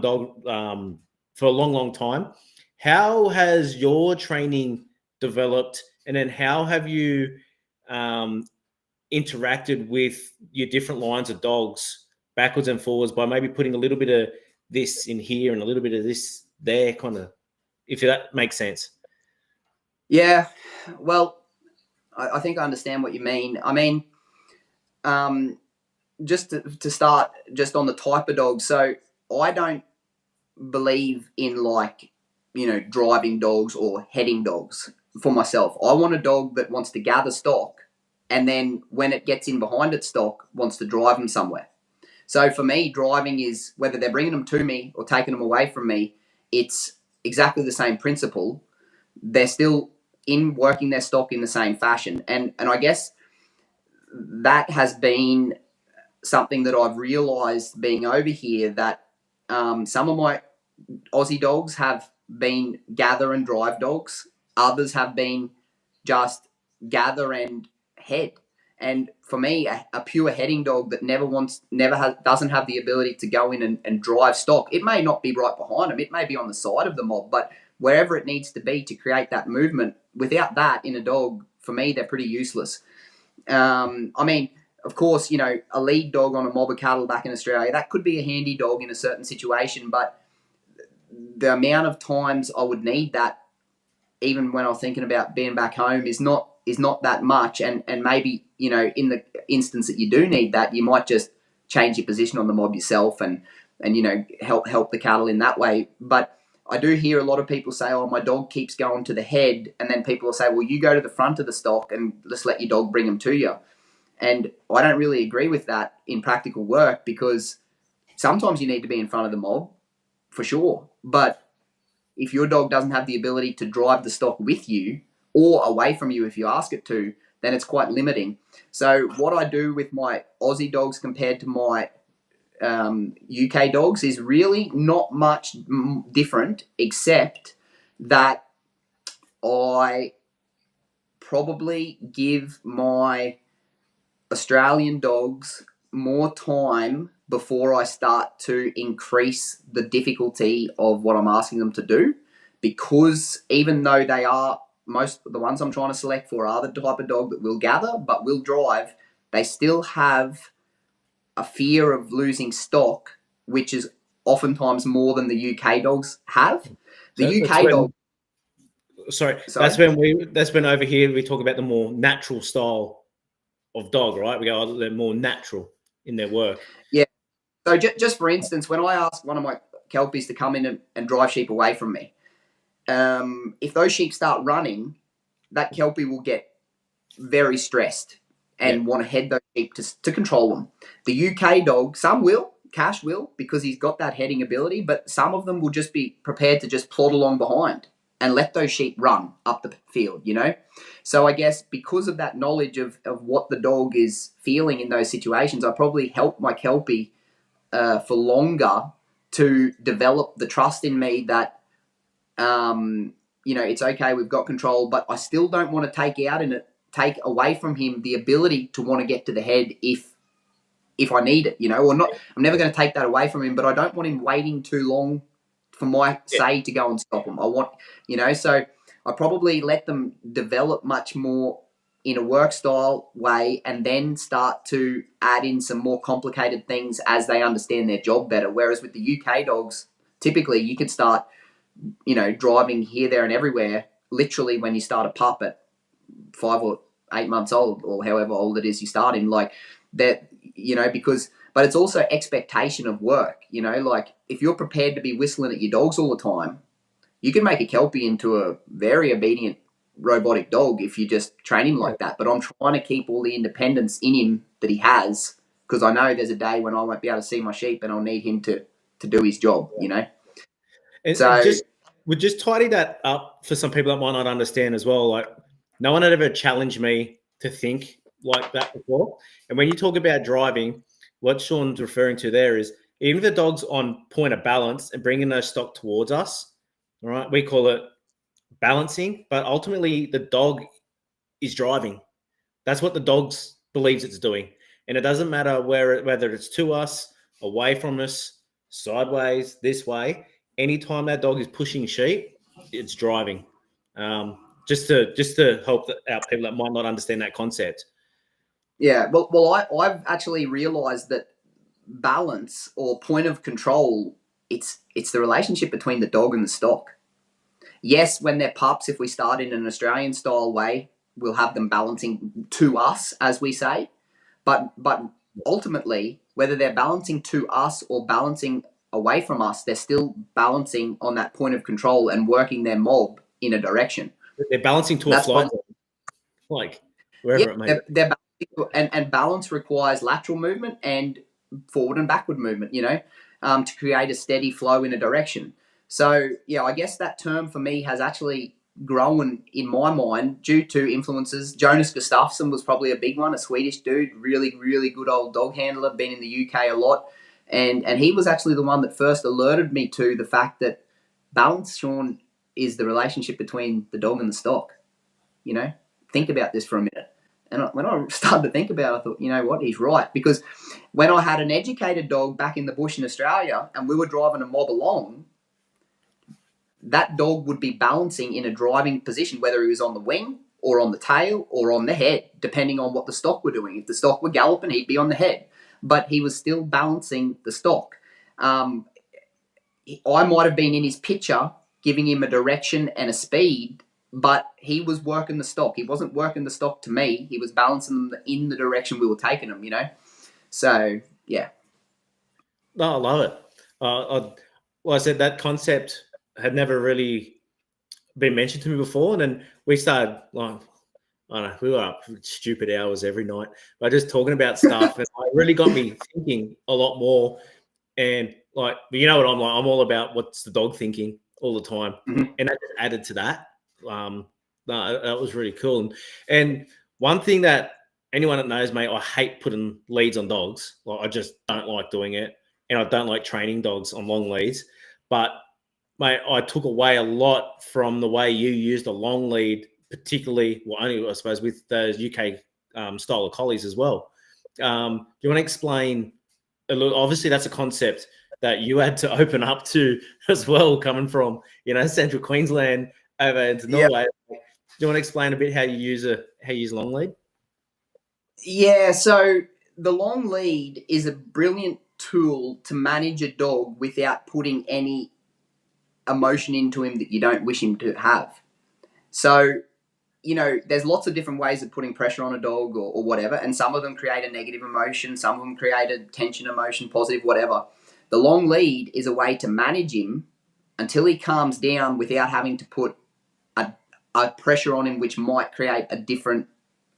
[SPEAKER 1] dog for a long, long time. How has your training developed, and then how have you interacted with your different lines of dogs backwards and forwards by maybe putting a little bit of this in here and a little bit of this there, kind of, if that makes sense?
[SPEAKER 2] Yeah, well, I think I understand what you mean. I mean, just to start, just on the type of dog. So I don't believe in driving dogs or heading dogs for myself. I want a dog that wants to gather stock, and then when it gets in behind its stock, wants to drive them somewhere. So for me, driving is whether they're bringing them to me or taking them away from me. It's exactly the same principle. They're still in working their stock in the same fashion, and I guess that has been something that I've realised being over here, that some of my Aussie dogs have been gather and drive dogs. Others have been just gather and head. And for me, a pure heading dog that doesn't have the ability to go in and drive stock. It may not be right behind them. It may be on the side of the mob, but wherever it needs to be to create that movement, without that in a dog, for me, they're pretty useless. I mean, of course, a lead dog on a mob of cattle back in Australia, that could be a handy dog in a certain situation, but the amount of times I would need that, even when I was thinking about being back home, is not that much. And maybe, in the instance that you do need that, you might just change your position on the mob yourself and help the cattle in that way. But I do hear a lot of people say, oh, my dog keeps going to the head. And then people will say, well, you go to the front of the stock and just let your dog bring them to you. And I don't really agree with that in practical work, because sometimes you need to be in front of the mob, for sure. But if your dog doesn't have the ability to drive the stock with you or away from you if you ask it to, then it's quite limiting. So what I do with my Aussie dogs compared to my UK dogs is really not much different, except that I probably give my Australian dogs more time before I start to increase the difficulty of what I'm asking them to do, because even though they are, most of the ones I'm trying to select for are the type of dog that will gather but will drive, they still have a fear of losing stock, which is oftentimes more than the UK dogs have. The UK dog.
[SPEAKER 1] Sorry, that's when over here we talk about the more natural style of dog, right? We go, they're more natural in their work.
[SPEAKER 2] Yeah. So just for instance, when I ask one of my Kelpies to come in and drive sheep away from me, if those sheep start running, that Kelpie will get very stressed and want to head those sheep to control them. The UK dog, some will, Cash will, because he's got that heading ability, but some of them will just be prepared to just plod along behind and let those sheep run up the field, So I guess because of that knowledge of what the dog is feeling in those situations, I probably help my Kelpie for longer to develop the trust in me that, it's okay, we've got control, but I still don't want to take away from him the ability to want to get to the head if I need it, or not. I'm never going to take that away from him, but I don't want him waiting too long for my say to go and stop him. I want, so I probably let them develop much more in a work style way, and then start to add in some more complicated things as they understand their job better. Whereas with the UK dogs, typically you can start, driving here, there, and everywhere, literally when you start a pup at 5 or 8 months old, or however old it is you start him, like that, but it's also expectation of work, like if you're prepared to be whistling at your dogs all the time, you can make a Kelpie into a very obedient robotic dog if you just train him like that. But I'm trying to keep all the independence in him that he has, because I know there's a day when I won't be able to see my sheep and I'll need him to do his job,
[SPEAKER 1] And just would just tidy that up for some people that might not understand as well. Like, no one had ever challenged me to think like that before. And when you talk about driving, what Sean's referring to there is even if the dog's on point of balance and bringing those stock towards us, all right, we call it balancing, but ultimately the dog is driving. That's what the dog believes it's doing. And it doesn't matter whether it's to us, away from us, sideways, this way. Anytime that dog is pushing sheep, it's driving. Just to help out people that might not understand that concept.
[SPEAKER 2] Yeah, well, I've actually realised that balance or point of control, it's the relationship between the dog and the stock. Yes, when they're pups, if we start in an Australian style way, we'll have them balancing to us, as we say. But ultimately, whether they're balancing to us or balancing away from us, they're still balancing on that point of control and working their mob in a direction.
[SPEAKER 1] They're balancing to a flight zone, like wherever it may be.
[SPEAKER 2] They're and balance requires lateral movement and forward and backward movement, to create a steady flow in a direction. So, yeah, I guess that term for me has actually grown in my mind due to influences. Jonas Gustafsson was probably a big one, a Swedish dude, really, really good old dog handler, been in the UK a lot. And he was actually the one that first alerted me to the fact that balance, Sean, is the relationship between the dog and the stock. Think about this for a minute. And when I started to think about it, I thought, you know what, he's right. Because when I had an educated dog back in the bush in Australia and we were driving a mob along, that dog would be balancing in a driving position, whether he was on the wing or on the tail or on the head, depending on what the stock were doing. If the stock were galloping, he'd be on the head. But he was still balancing the stock. I might have been in his picture, giving him a direction and a speed, but he was working the stock. He wasn't working the stock to me. He was balancing them in the direction we were taking them, So, yeah.
[SPEAKER 1] No, I love it. Like I said, that concept had never really been mentioned to me before. And then we started, like, I don't know, we were up stupid hours every night, but just talking about stuff. And it really got me thinking a lot more. And, like, you know what I'm like? I'm all about what's the dog thinking all the time.
[SPEAKER 2] Mm-hmm.
[SPEAKER 1] And that just added to that. No, that was really cool. And one thing that anyone that knows me, I hate putting leads on dogs. Like, I just don't like doing it, and I don't like training dogs on long leads. But mate, I took away a lot from the way you used a long lead, particularly, well, only I suppose with those UK style of collies as well. Do you want to explain a little? Obviously, that's a concept that you had to open up to as well, coming from Central Queensland over into Norway. Do you want to explain a bit how you use long lead?
[SPEAKER 2] Yeah, so the long lead is a brilliant tool to manage a dog without putting any emotion into him that you don't wish him to have. So, there's lots of different ways of putting pressure on a dog or whatever, and some of them create a negative emotion, some of them create a tension emotion, positive, whatever. The long lead is a way to manage him until he calms down without having to put a pressure on him, which might create a different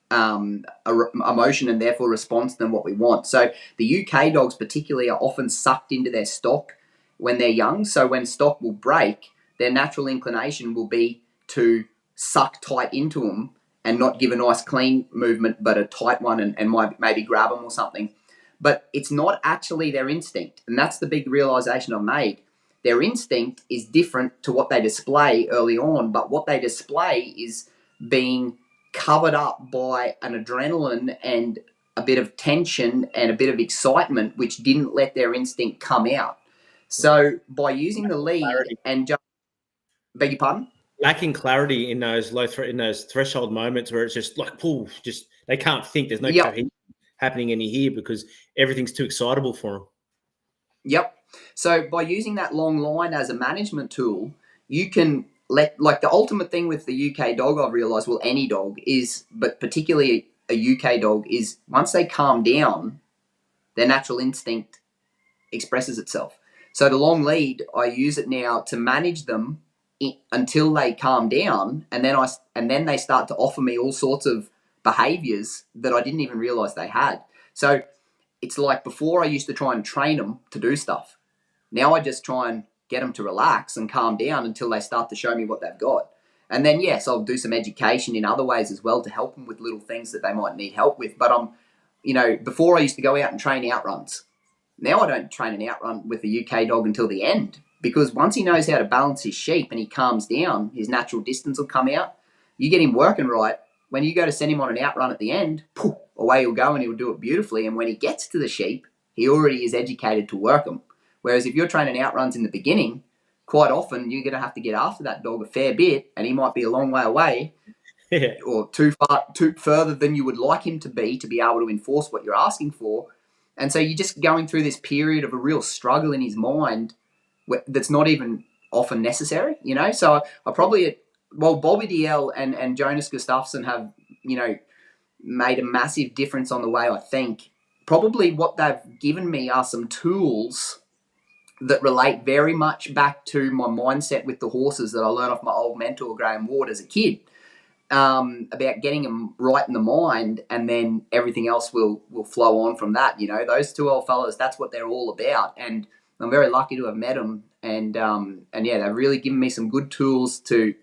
[SPEAKER 2] emotion and therefore response than what we want. So the UK dogs particularly are often sucked into their stock when they're young. So when stock will break, their natural inclination will be to suck tight into them and not give a nice clean movement, but a tight one and might maybe grab them or something. But it's not actually their instinct. And that's the big realization I've made. Their instinct is different to what they display early on, but what they display is being covered up by an adrenaline and a bit of tension and a bit of excitement, which didn't let their instinct come out. So by using the lead and just, beg your pardon?
[SPEAKER 1] Lacking clarity in those in those threshold moments where it's just like, just they can't think. There's no cohesion happening any here because everything's too excitable for them.
[SPEAKER 2] Yep. So by using that long line as a management tool, you can like the ultimate thing with the UK dog, I've realised, well, any dog is, but particularly a UK dog, is once they calm down, their natural instinct expresses itself. So the long lead, I use it now to manage them until they calm down, and then they start to offer me all sorts of behaviours that I didn't even realise they had. So it's like before I used to try and train them to do stuff. Now I just try and get them to relax and calm down until they start to show me what they've got. And then, yes, I'll do some education in other ways as well to help them with little things that they might need help with. But before I used to go out and train outruns. Now I don't train an outrun with the UK dog until the end, because once he knows how to balance his sheep and he calms down, his natural distance will come out. You get him working right. When you go to send him on an outrun at the end, poof, away he'll go and he'll do it beautifully. And when he gets to the sheep, he already is educated to work them. Whereas if you're training outruns in the beginning, quite often you're going to have to get after that dog a fair bit, and he might be a long way away or too further than you would like him to be able to enforce what you're asking for. And so you're just going through this period of a real struggle in his mind that's not even often necessary, So I probably, Bobby DL and Jonas Gustafsson have, made a massive difference on the way I think. Probably what they've given me are some tools that relate very much back to my mindset with the horses that I learned off my old mentor, Graham Ward, as a kid. About getting them right in the mind, and then everything else will flow on from that. Those two old fellas, that's what they're all about. And I'm very lucky to have met them. And yeah, they've really given me some good tools to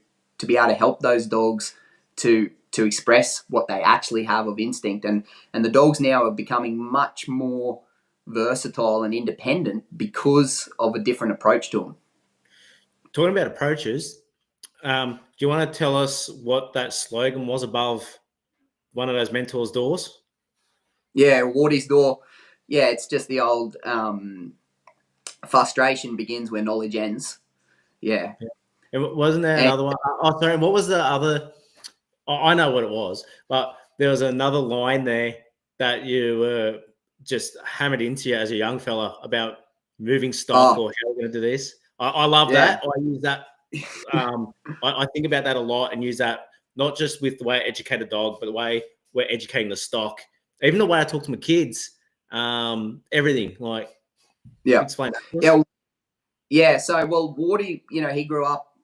[SPEAKER 2] be able to help those dogs to express what they actually have of instinct. And the dogs now are becoming much more versatile and independent because of a different approach to them.
[SPEAKER 1] Talking about approaches, do you want to tell us what that slogan was above one of those mentors' doors?
[SPEAKER 2] Yeah, Wardy's door. Yeah, it's just the old frustration begins where knowledge ends. Yeah.
[SPEAKER 1] And wasn't there another one? Oh, sorry. What was the other? I know what it was, but there was another line there that you were just hammered into you as a young fella about moving stock or how we're going to do this. I love that. I use that. I think about that a lot and use that not just with the way I educate a dog, but the way we're educating the stock, even the way I talk to my kids, everything. Like, explain that.
[SPEAKER 2] Yeah. So, Wardy, he grew up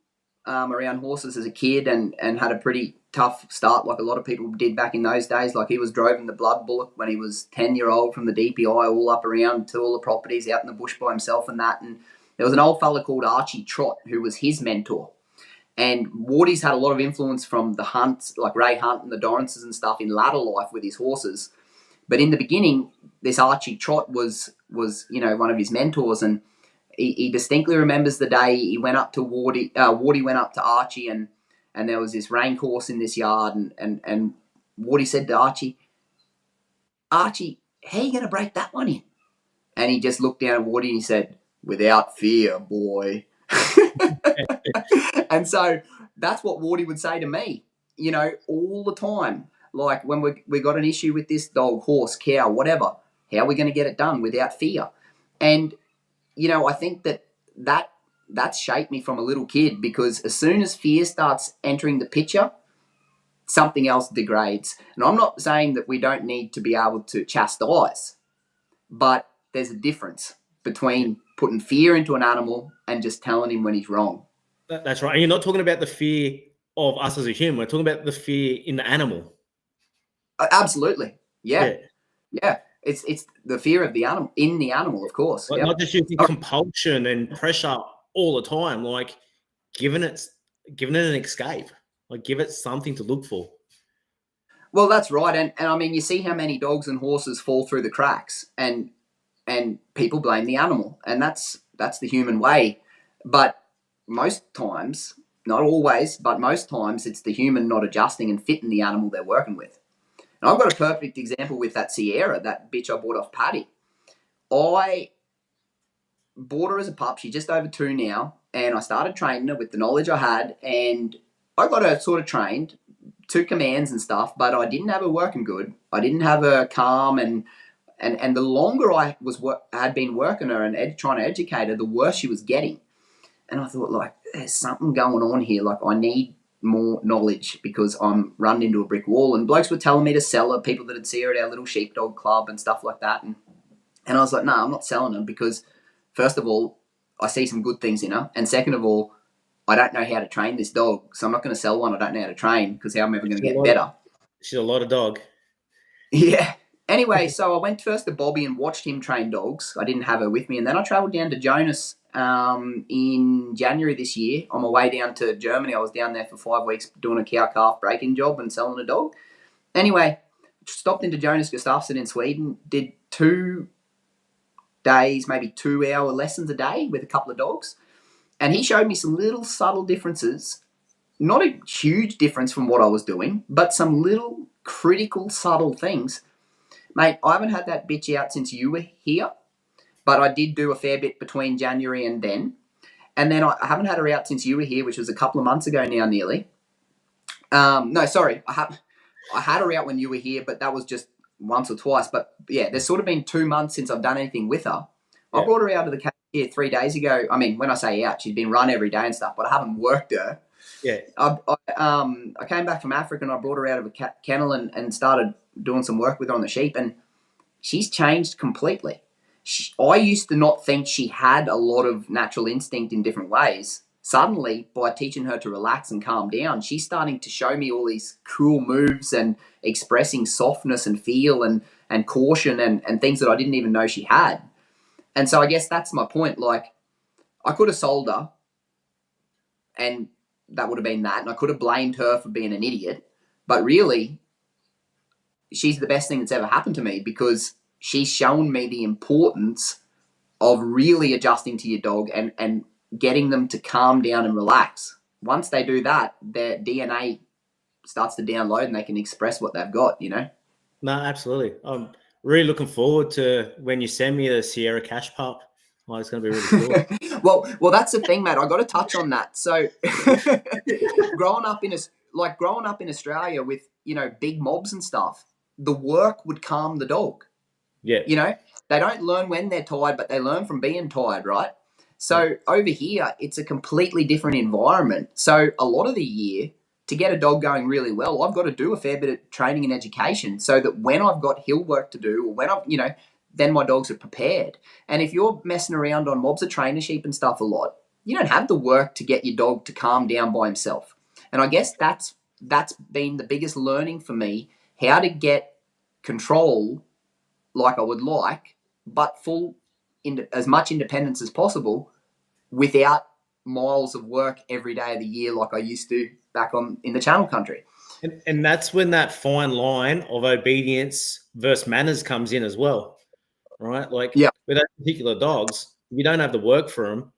[SPEAKER 2] around horses as a kid and had a pretty tough start, like a lot of people did back in those days. Like, he was drove in the Blood Bullock when he was 10-year-old from the DPI, all up around to all the properties out in the bush by himself and that. And there was an old fella called Archie Trott who was his mentor. And Wardy's had a lot of influence from the Hunts, like Ray Hunt and the Dorances and stuff, in latter life with his horses. But in the beginning, this Archie Trott was one of his mentors, and he distinctly remembers the day he went up to Wardy. Wardy went up to Archie, and there was this rain course in this yard, and Wardy said to Archie, how are you going to break that one in? And he just looked down at Wardy and he said, without fear, boy. And so that's what Wardy would say to me, all the time. Like, when we got an issue with this dog, horse, cow, whatever, how are we going to get it done without fear? And, I think that's shaped me from a little kid, because as soon as fear starts entering the picture, something else degrades. And I'm not saying that we don't need to be able to chastise, but there's a difference between putting fear into an animal and just telling him when he's wrong.
[SPEAKER 1] That's right. And you're not talking about the fear of us as a human. We're talking about the fear in the animal.
[SPEAKER 2] Absolutely. Yeah. It's the fear of the animal in the animal, of course.
[SPEAKER 1] Like, not just using compulsion and pressure all the time. Like, giving it an escape. Like, give it something to look for.
[SPEAKER 2] Well, that's right. And I mean, you see how many dogs and horses fall through the cracks, and people blame the animal, and that's the human way. But most times, not always, but most times, it's the human not adjusting and fitting the animal they're working with. And I've got a perfect example with that Sierra, that bitch I bought off Paddy. I bought her as a pup. She's just over 2 now, and I started training her with the knowledge I had, and I got her sort of trained to commands and stuff, but I didn't have her working good. I didn't have her calm, and the longer I had been working her and trying to educate her, the worse she was getting. And I thought, like, there's something going on here. Like, I need more knowledge, because I'm running into a brick wall. And blokes were telling me to sell her, people that had seen her at our little sheepdog club and stuff like that. And I was like, no, I'm not selling her, because first of all, I see some good things in her. And second of all, I don't know how to train this dog. So I'm not going to sell one I don't know how to train, because how am I ever going to get better?
[SPEAKER 1] She's a lot of dog.
[SPEAKER 2] Yeah. Anyway, so I went first to Bobby and watched him train dogs. I didn't have her with me, and then I travelled down to Jonas in January this year. On my way down to Germany, I was down there for 5 weeks doing a cow calf breaking job and selling a dog. Anyway, stopped into Jonas Gustafsson in Sweden. Did 2 days, maybe 2-hour lessons a day with a couple of dogs, and he showed me some little subtle differences. Not a huge difference from what I was doing, but some little critical subtle things. Mate, I haven't had that bitch out since you were here, but I did do a fair bit between January and then. And then I haven't had her out since you were here, which was a couple of months ago now, nearly. No, sorry. I had her out when you were here, but that was just once or twice. But yeah, there's sort of been 2 months since I've done anything with her. I brought her out to the cage here 3 days ago. I mean, when I say out, she's been run every day and stuff, but I haven't worked her.
[SPEAKER 1] Yeah.
[SPEAKER 2] I came back from Africa and I brought her out of a kennel and started doing some work with her on the sheep, and she's changed completely. I used to not think she had a lot of natural instinct in different ways. Suddenly, by teaching her to relax and calm down, she's starting to show me all these cool moves and expressing softness and feel and caution and things that I didn't even know she had. And so I guess that's my point. Like, I could have sold her and that would have been that. And I could have blamed her for being an idiot. But really, she's the best thing that's ever happened to me because she's shown me the importance of really adjusting to your dog and getting them to calm down and relax. Once they do that, their DNA starts to download and they can express what they've got, you know?
[SPEAKER 1] No, absolutely. I'm really looking forward to when you send me the Sierra Cash Pup. Oh, it's going to be really cool.
[SPEAKER 2] well, that's the thing, mate. I got to touch on that. So, growing up in Australia with big mobs and stuff, the work would calm the dog.
[SPEAKER 1] Yeah.
[SPEAKER 2] They don't learn when they're tired, but they learn from being tired, right? So over here, it's a completely different environment. So a lot of the year, to get a dog going really well, I've got to do a fair bit of training and education so that when I've got hill work to do or when then my dogs are prepared. And if you're messing around on mobs or trainer sheep and stuff a lot, you don't have the work to get your dog to calm down by himself. And I guess that's been the biggest learning for me, how to get control like I would like, but as much independence as possible without miles of work every day of the year like I used to back in the Channel Country.
[SPEAKER 1] And that's when that fine line of obedience versus manners comes in as well, right? Like with those particular dogs, if you don't have the work for them,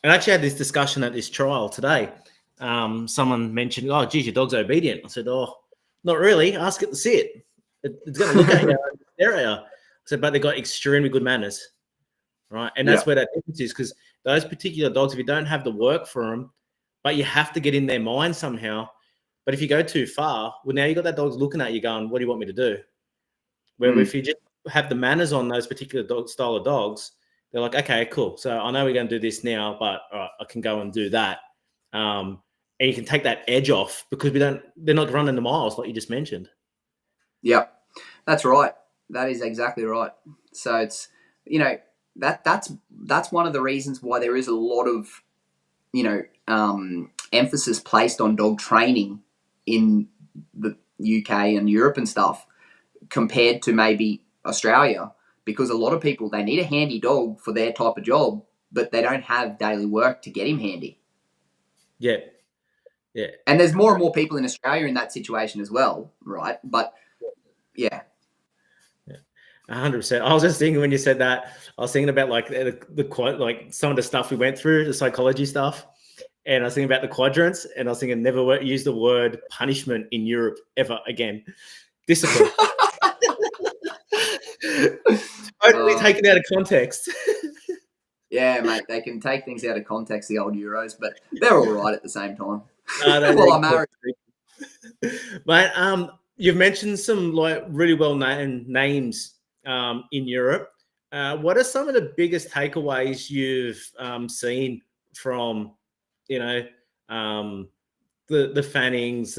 [SPEAKER 1] and I actually had this discussion at this trial today. Someone mentioned, "Oh, geez, your dog's obedient." I said, "Oh, not really. Ask it to sit. It's going to look at you and stare at you." I said, "But they've got extremely good manners, right?" And that's where that difference is, because those particular dogs, if you don't have the work for them, but you have to get in their mind somehow. But if you go too far, well, now you got that dog's looking at you going, "What do you want me to do?" Where if you just have the manners on those particular style of dogs, they're like, "Okay, cool. So I know we're going to do this now, but I can go and do that." And you can take that edge off because they're not running the miles like you just mentioned.
[SPEAKER 2] Yep, that's right. That is exactly right. So it's, that's one of the reasons why there is a lot of, emphasis placed on dog training in the UK and Europe and stuff compared to maybe Australia, because a lot of people, they need a handy dog for their type of job, but they don't have daily work to get him handy.
[SPEAKER 1] Yeah. Yeah.
[SPEAKER 2] And there's more and more people in Australia in that situation as well, right? But yeah.
[SPEAKER 1] 100%. I was just thinking when you said that, I was thinking about like the quote, like some of the stuff we went through, the psychology stuff. And I was thinking about the quadrants, and I was thinking never use the word punishment in Europe ever again. Discipline. Totally taken out of context.
[SPEAKER 2] Yeah, mate, they can take things out of context, the old Euros, but they're all right at the same time.
[SPEAKER 1] Well, I'm married. But you've mentioned some like really well-known names in Europe. What are some of the biggest takeaways you've seen from, the Fannings,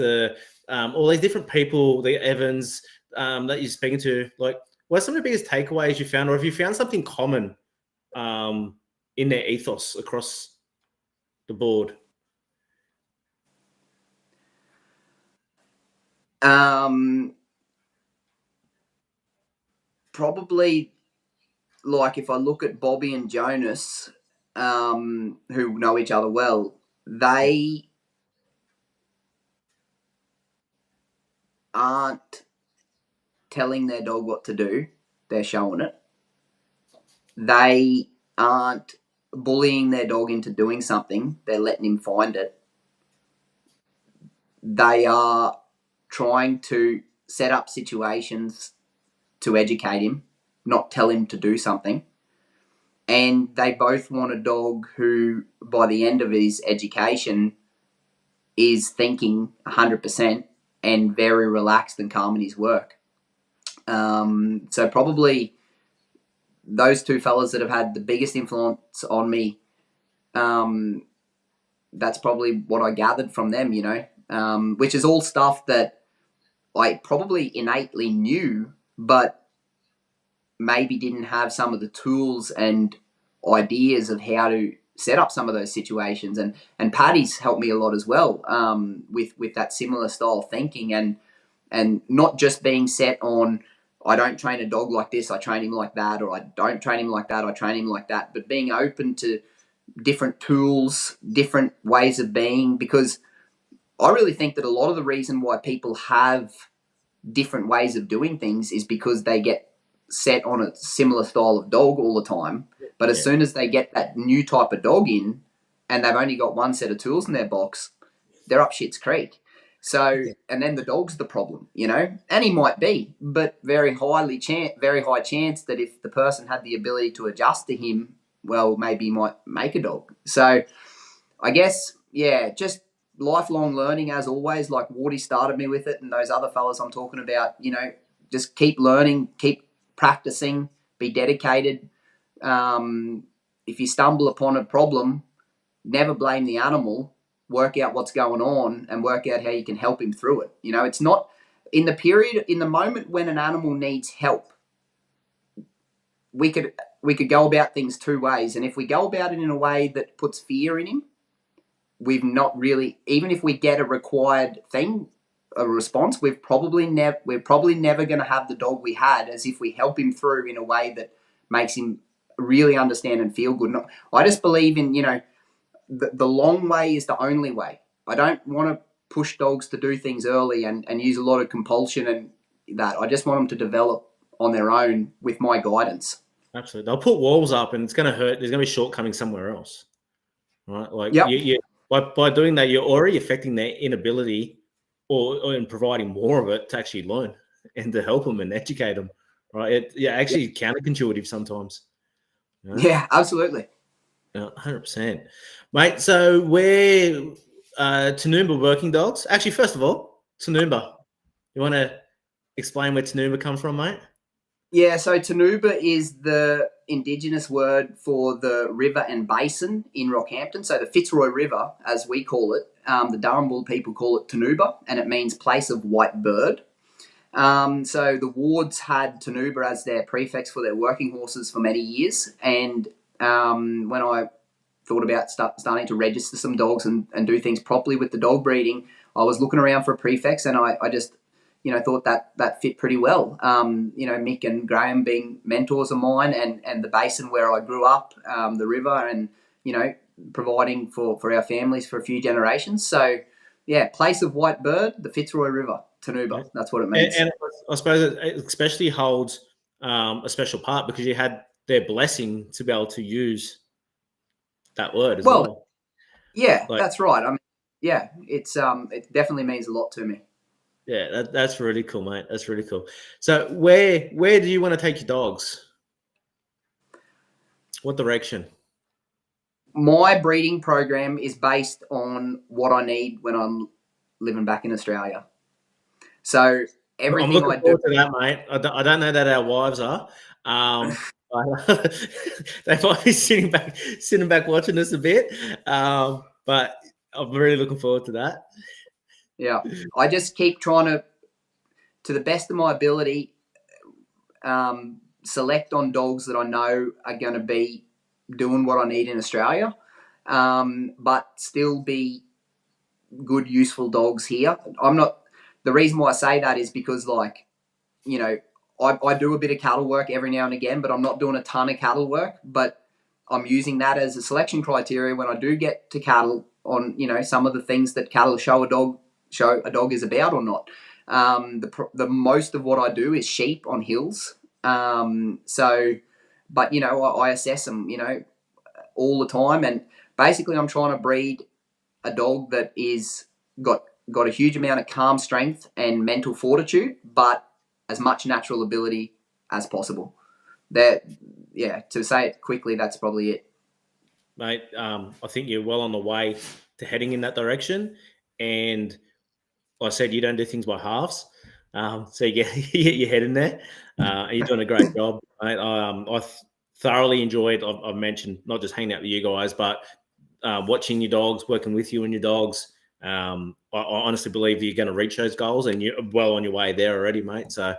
[SPEAKER 1] all these different people, the Evans that you're speaking to? Like, what are some of the biggest takeaways you found, or have you found something common in their ethos across the board?
[SPEAKER 2] probably, like, if I look at Bobby and Jonas, who know each other well, they aren't telling their dog what to do, they're showing it. They aren't bullying their dog into doing something, they're letting him find it. They are trying to set up situations to educate him, not tell him to do something. And they both want a dog who, by the end of his education, is thinking 100% and very relaxed and calm in his work. So probably those two fellas that have had the biggest influence on me, that's probably what I gathered from them, which is all stuff that I probably innately knew, but maybe didn't have some of the tools and ideas of how to set up some of those situations. And Paddy's helped me a lot as well, with that similar style of thinking, and not just being set on, I don't train a dog like this, I train him like that, or I don't train him like that, I train him like that, but being open to different tools, different ways of being, because I really think that a lot of the reason why people have different ways of doing things is because they get set on a similar style of dog all the time. But as soon as they get that new type of dog in and they've only got one set of tools in their box, they're up shit's creek. So, and then the dog's the problem, and he might be, but very high chance that if the person had the ability to adjust to him, well, maybe he might make a dog. So I guess, just lifelong learning as always, like Wardy started me with it, and those other fellas I'm talking about, just keep learning, keep practicing, be dedicated. If you stumble upon a problem, never blame the animal, work out what's going on and work out how you can help him through it. It's not in the moment when an animal needs help, we could go about things two ways. And if we go about it in a way that puts fear in him, we've not really, even if we get a required thing, a response, we're probably never going to have the dog we had as if we help him through in a way that makes him really understand and feel good. I just believe in, the long way is the only way. I don't want to push dogs to do things early and use a lot of compulsion and that. I just want them to develop on their own with my guidance.
[SPEAKER 1] Absolutely. They'll put walls up and it's going to hurt. There's going to be shortcomings somewhere else. Right? Like, by doing that, you're already affecting their inability or in providing more of it to actually learn and to help them and educate them. Right? Actually counterintuitive sometimes.
[SPEAKER 2] Yeah, absolutely.
[SPEAKER 1] 100%. Mate, so we're Tanoomba working dogs. Actually, first of all, Tanoomba. You want to explain where Tanoomba comes from, mate?
[SPEAKER 2] Yeah, so Tanoomba is the Indigenous word for the river and basin in Rockhampton. So the Fitzroy River, as we call it, the Darrinbal people call it Tanoomba, and it means place of white bird. So the wards had Tanoomba as their prefix for their working horses for many years. And when I thought about starting to register some dogs and do things properly with the dog breeding, I was looking around for a prefix, and I just thought that fit pretty well. Mick and Graham being mentors of mine, and the basin where I grew up, the river, and providing for our families for a few generations. So place of white bird, the Fitzroy River, Tanoomba. That's what it means.
[SPEAKER 1] And I suppose it especially holds a special part because you had their blessing to be able to use that word as well.
[SPEAKER 2] Yeah, that's right. I mean, it's it definitely means a lot to me.
[SPEAKER 1] Yeah, that's really cool, mate. That's really cool. So where do you want to take your dogs? What direction?
[SPEAKER 2] My breeding program is based on what I need when I'm living back in Australia. So everything
[SPEAKER 1] I'm looking
[SPEAKER 2] I do
[SPEAKER 1] forward to that, mate. I don't know that our wives are. They might be sitting back watching us a bit. But I'm really looking forward to that.
[SPEAKER 2] Yeah, I just keep trying to the best of my ability, select on dogs that I know are going to be doing what I need in Australia, but still be good, useful dogs here. The reason why I say that is because, I do a bit of cattle work every now and again, but I'm not doing a ton of cattle work. But I'm using that as a selection criteria when I do get to cattle on, some of the things that cattle show a dog is about or not. The most of what I do is sheep on hills. But I assess them, all the time, and basically I'm trying to breed a dog that is got a huge amount of calm strength and mental fortitude, but as much natural ability as possible. To say it quickly, that's probably it.
[SPEAKER 1] Mate, I think you're well on the way to heading in that direction. And like I said, you don't do things by halves. So you get your head in there. And you're doing a great job, mate. I thoroughly enjoyed, I've mentioned, not just hanging out with you guys, but watching your dogs, working with you and your dogs. I honestly believe you're going to reach those goals, and you're well on your way there already, mate. So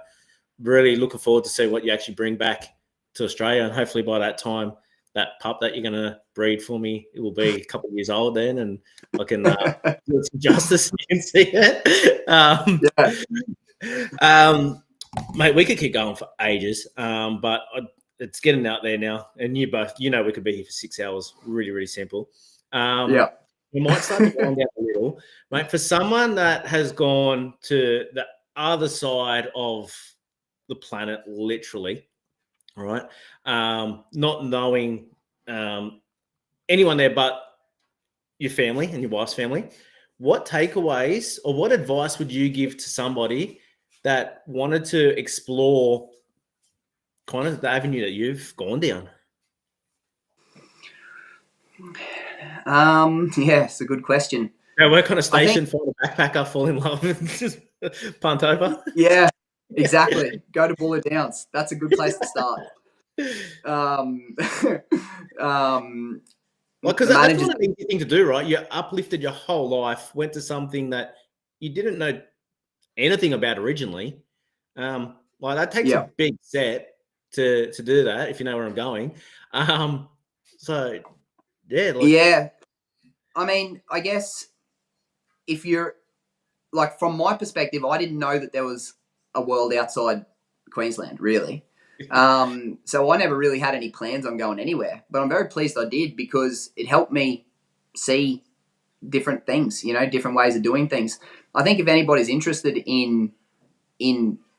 [SPEAKER 1] really looking forward to see what you actually bring back to Australia. And hopefully by that time, that pup that you're going to breed for me, it will be a couple of years old then, and I can do some justice and see it. Mate, we could keep going for ages, but it's getting out there now. And you both, we could be here for 6 hours. Really, really simple. We might start to wind down a little. Mate, for someone that has gone to the other side of the planet, literally, all right, not knowing anyone there but your family and your wife's family, what takeaways or what advice would you give to somebody that wanted to explore kind of the avenue that you've gone down?
[SPEAKER 2] It's a good question.
[SPEAKER 1] I work on a station, find a backpacker, fall in love, and just punt over.
[SPEAKER 2] Yeah, exactly. Go to Buller Downs. That's a good place to start.
[SPEAKER 1] Because that's not an easy thing to do, right? You uplifted your whole life, went to something that you didn't know anything about originally. That takes a big set to do that, if you know where I'm going.
[SPEAKER 2] I mean, I guess if you're like, from my perspective, I didn't know that there was a world outside Queensland, really. So I never really had any plans on going anywhere, but I'm very pleased I did, because it helped me see different things, different ways of doing things. I think if anybody's interested in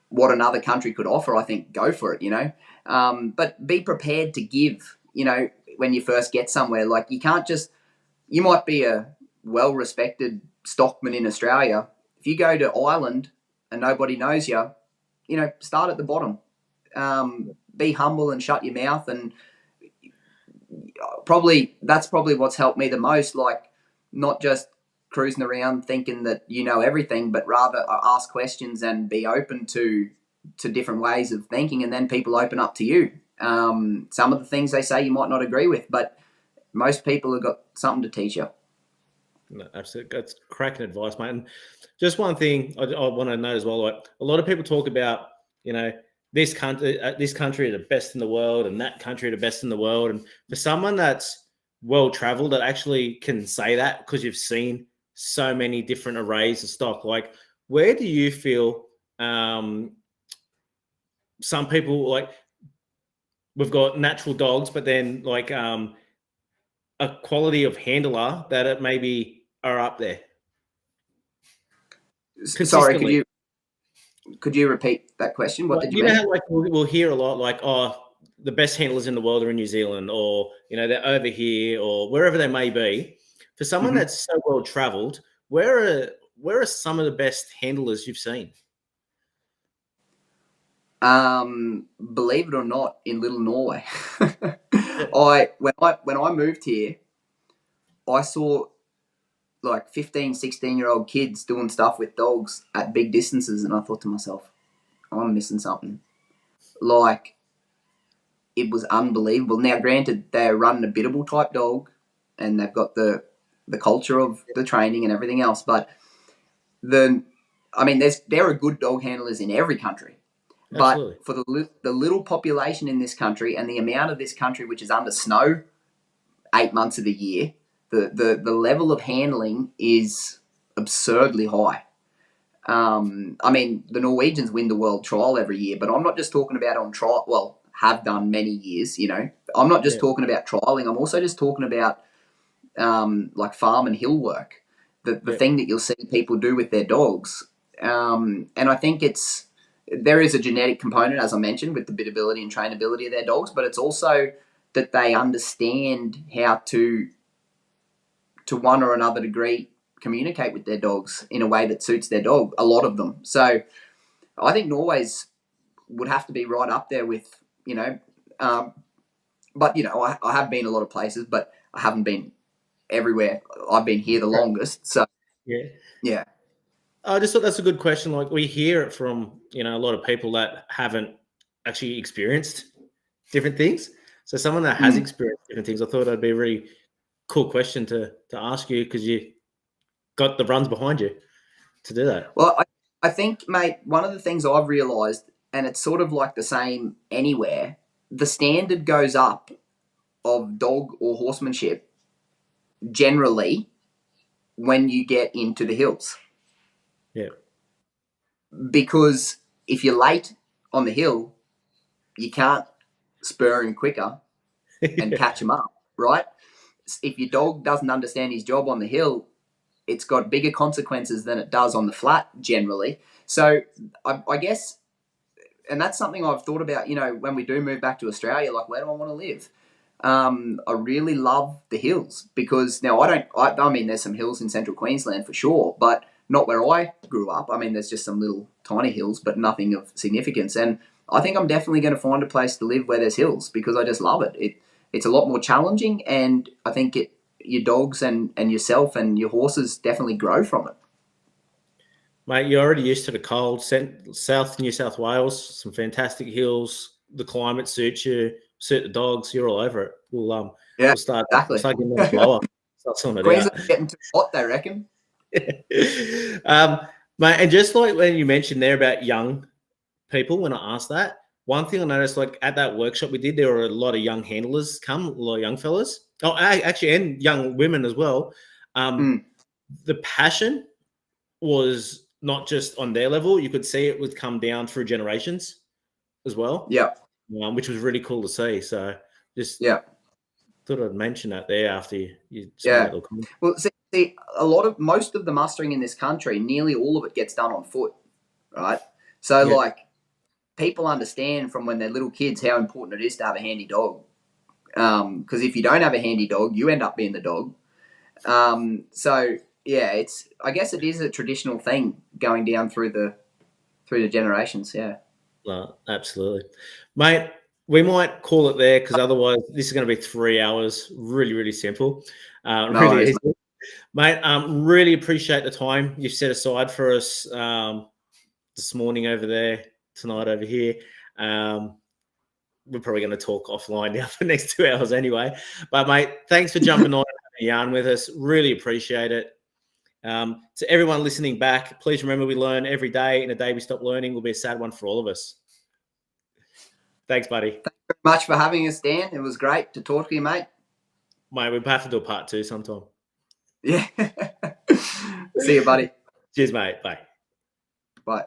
[SPEAKER 2] what another country could offer, I think go for it, but be prepared to give, when you first get somewhere. Like, you might be a well-respected stockman in Australia. If you go to Ireland and nobody knows you, start at the bottom. Be humble and shut your mouth, and that's probably what's helped me the most. Like, not just cruising around thinking that you know everything, but rather ask questions and be open to different ways of thinking, and then people open up to you. Some of the things they say you might not agree with, but most people have got something to teach you.
[SPEAKER 1] No, absolutely. That's cracking advice, mate. And just one thing I want to note as well, like, a lot of people talk about, this country are the best in the world, and that country are the best in the world. And for someone that's well-traveled, that actually can say that because you've seen so many different arrays of stock, like, where do you feel some people, like, we've got natural dogs, but then like a quality of handler that it maybe are up there?
[SPEAKER 2] Sorry, could you repeat that question? What did you mean?
[SPEAKER 1] How, like, we'll hear a lot, like, the best handlers in the world are in New Zealand, or they're over here, or wherever they may be. For someone that's so well traveled, where are some of the best handlers you've seen?
[SPEAKER 2] Believe it or not, in Little Norway. When I moved here, I saw like 15, 16-year-old kids doing stuff with dogs at big distances, and I thought to myself, I'm missing something. Like, it was unbelievable. Now, granted, they're running a biddable type dog, and they've got the culture of the training and everything else, but there are good dog handlers in every country. Absolutely. But for the little population in this country, and the amount of this country which is under snow 8 months of the year, the level of handling is absurdly high. I mean, the Norwegians win the world trial every year, but I'm not just talking about on trial. Well, have done many years. I'm not just talking about trialing. I'm also just talking about like farm and hill work. The thing that you'll see people do with their dogs, and I think there is a genetic component, as I mentioned, with the biddability and trainability of their dogs, but it's also that they understand how to one or another degree communicate with their dogs in a way that suits their dog, a lot of them. So I think Norway's would have to be right up there with, but, I have been a lot of places, but I haven't been everywhere. I've been here the longest. So, yeah.
[SPEAKER 1] I just thought that's a good question. Like, we hear it from, a lot of people that haven't actually experienced different things. So someone that has experienced different things, I thought it'd be a really cool question to ask you, because you got the runs behind you to do that.
[SPEAKER 2] Well, I think, mate, one of the things I've realised, and it's sort of like the same anywhere, the standard goes up of dog or horsemanship generally when you get into the hills.
[SPEAKER 1] Yeah.
[SPEAKER 2] Because if you're late on the hill, you can't spur him quicker and catch him up, right? If your dog doesn't understand his job on the hill, it's got bigger consequences than it does on the flat generally. So I guess, and that's something I've thought about, when we do move back to Australia, like, where do I want to live? I really love the hills, because now I mean, there's some hills in central Queensland for sure, but not where I grew up. I mean, there's just some little tiny hills, but nothing of significance. And I think I'm definitely going to find a place to live where there's hills, because I just love it. It's a lot more challenging, and I think your dogs and yourself and your horses definitely grow from it.
[SPEAKER 1] Mate, you're already used to the cold. South New South Wales, some fantastic hills. The climate suits you, suit the dogs. You're all over it. We'll start getting that blower. Start sorting it out.
[SPEAKER 2] Queensland's getting too hot, they reckon.
[SPEAKER 1] Mate, and just like when you mentioned there about young people, when I asked that, one thing I noticed, like at that workshop we did, there were a lot of young handlers a lot of young fellas. Oh, actually, and young women as well. The passion was not just on their level. You could see it would come down through generations as well.
[SPEAKER 2] Yeah.
[SPEAKER 1] Which was really cool to see. So just thought I'd mention that there after you
[SPEAKER 2] said that. Well, see, most of the mustering in this country, nearly all of it gets done on foot, right? So like, people understand from when they're little kids how important it is to have a handy dog. Because if you don't have a handy dog, you end up being the dog. So yeah, I guess it is a traditional thing going down through the generations. Yeah.
[SPEAKER 1] No, absolutely, mate. We might call it there, because otherwise this is going to be 3 hours. Really, really simple. Really easy. Mate, really appreciate the time you've set aside for us this morning over there, tonight over here. We're probably going to talk offline now for the next 2 hours anyway. But, mate, thanks for jumping on and having a yarn with us. Really appreciate it. To everyone listening back, please remember, we learn every day, and a day we stop learning will be a sad one for all of us. Thanks, buddy.
[SPEAKER 2] Thank you very much for having us, Dan. It was great to talk to you, mate.
[SPEAKER 1] Mate, we'll have to do a part 2 sometime.
[SPEAKER 2] Yeah. See you, buddy.
[SPEAKER 1] Cheers, mate. Bye.
[SPEAKER 2] Bye.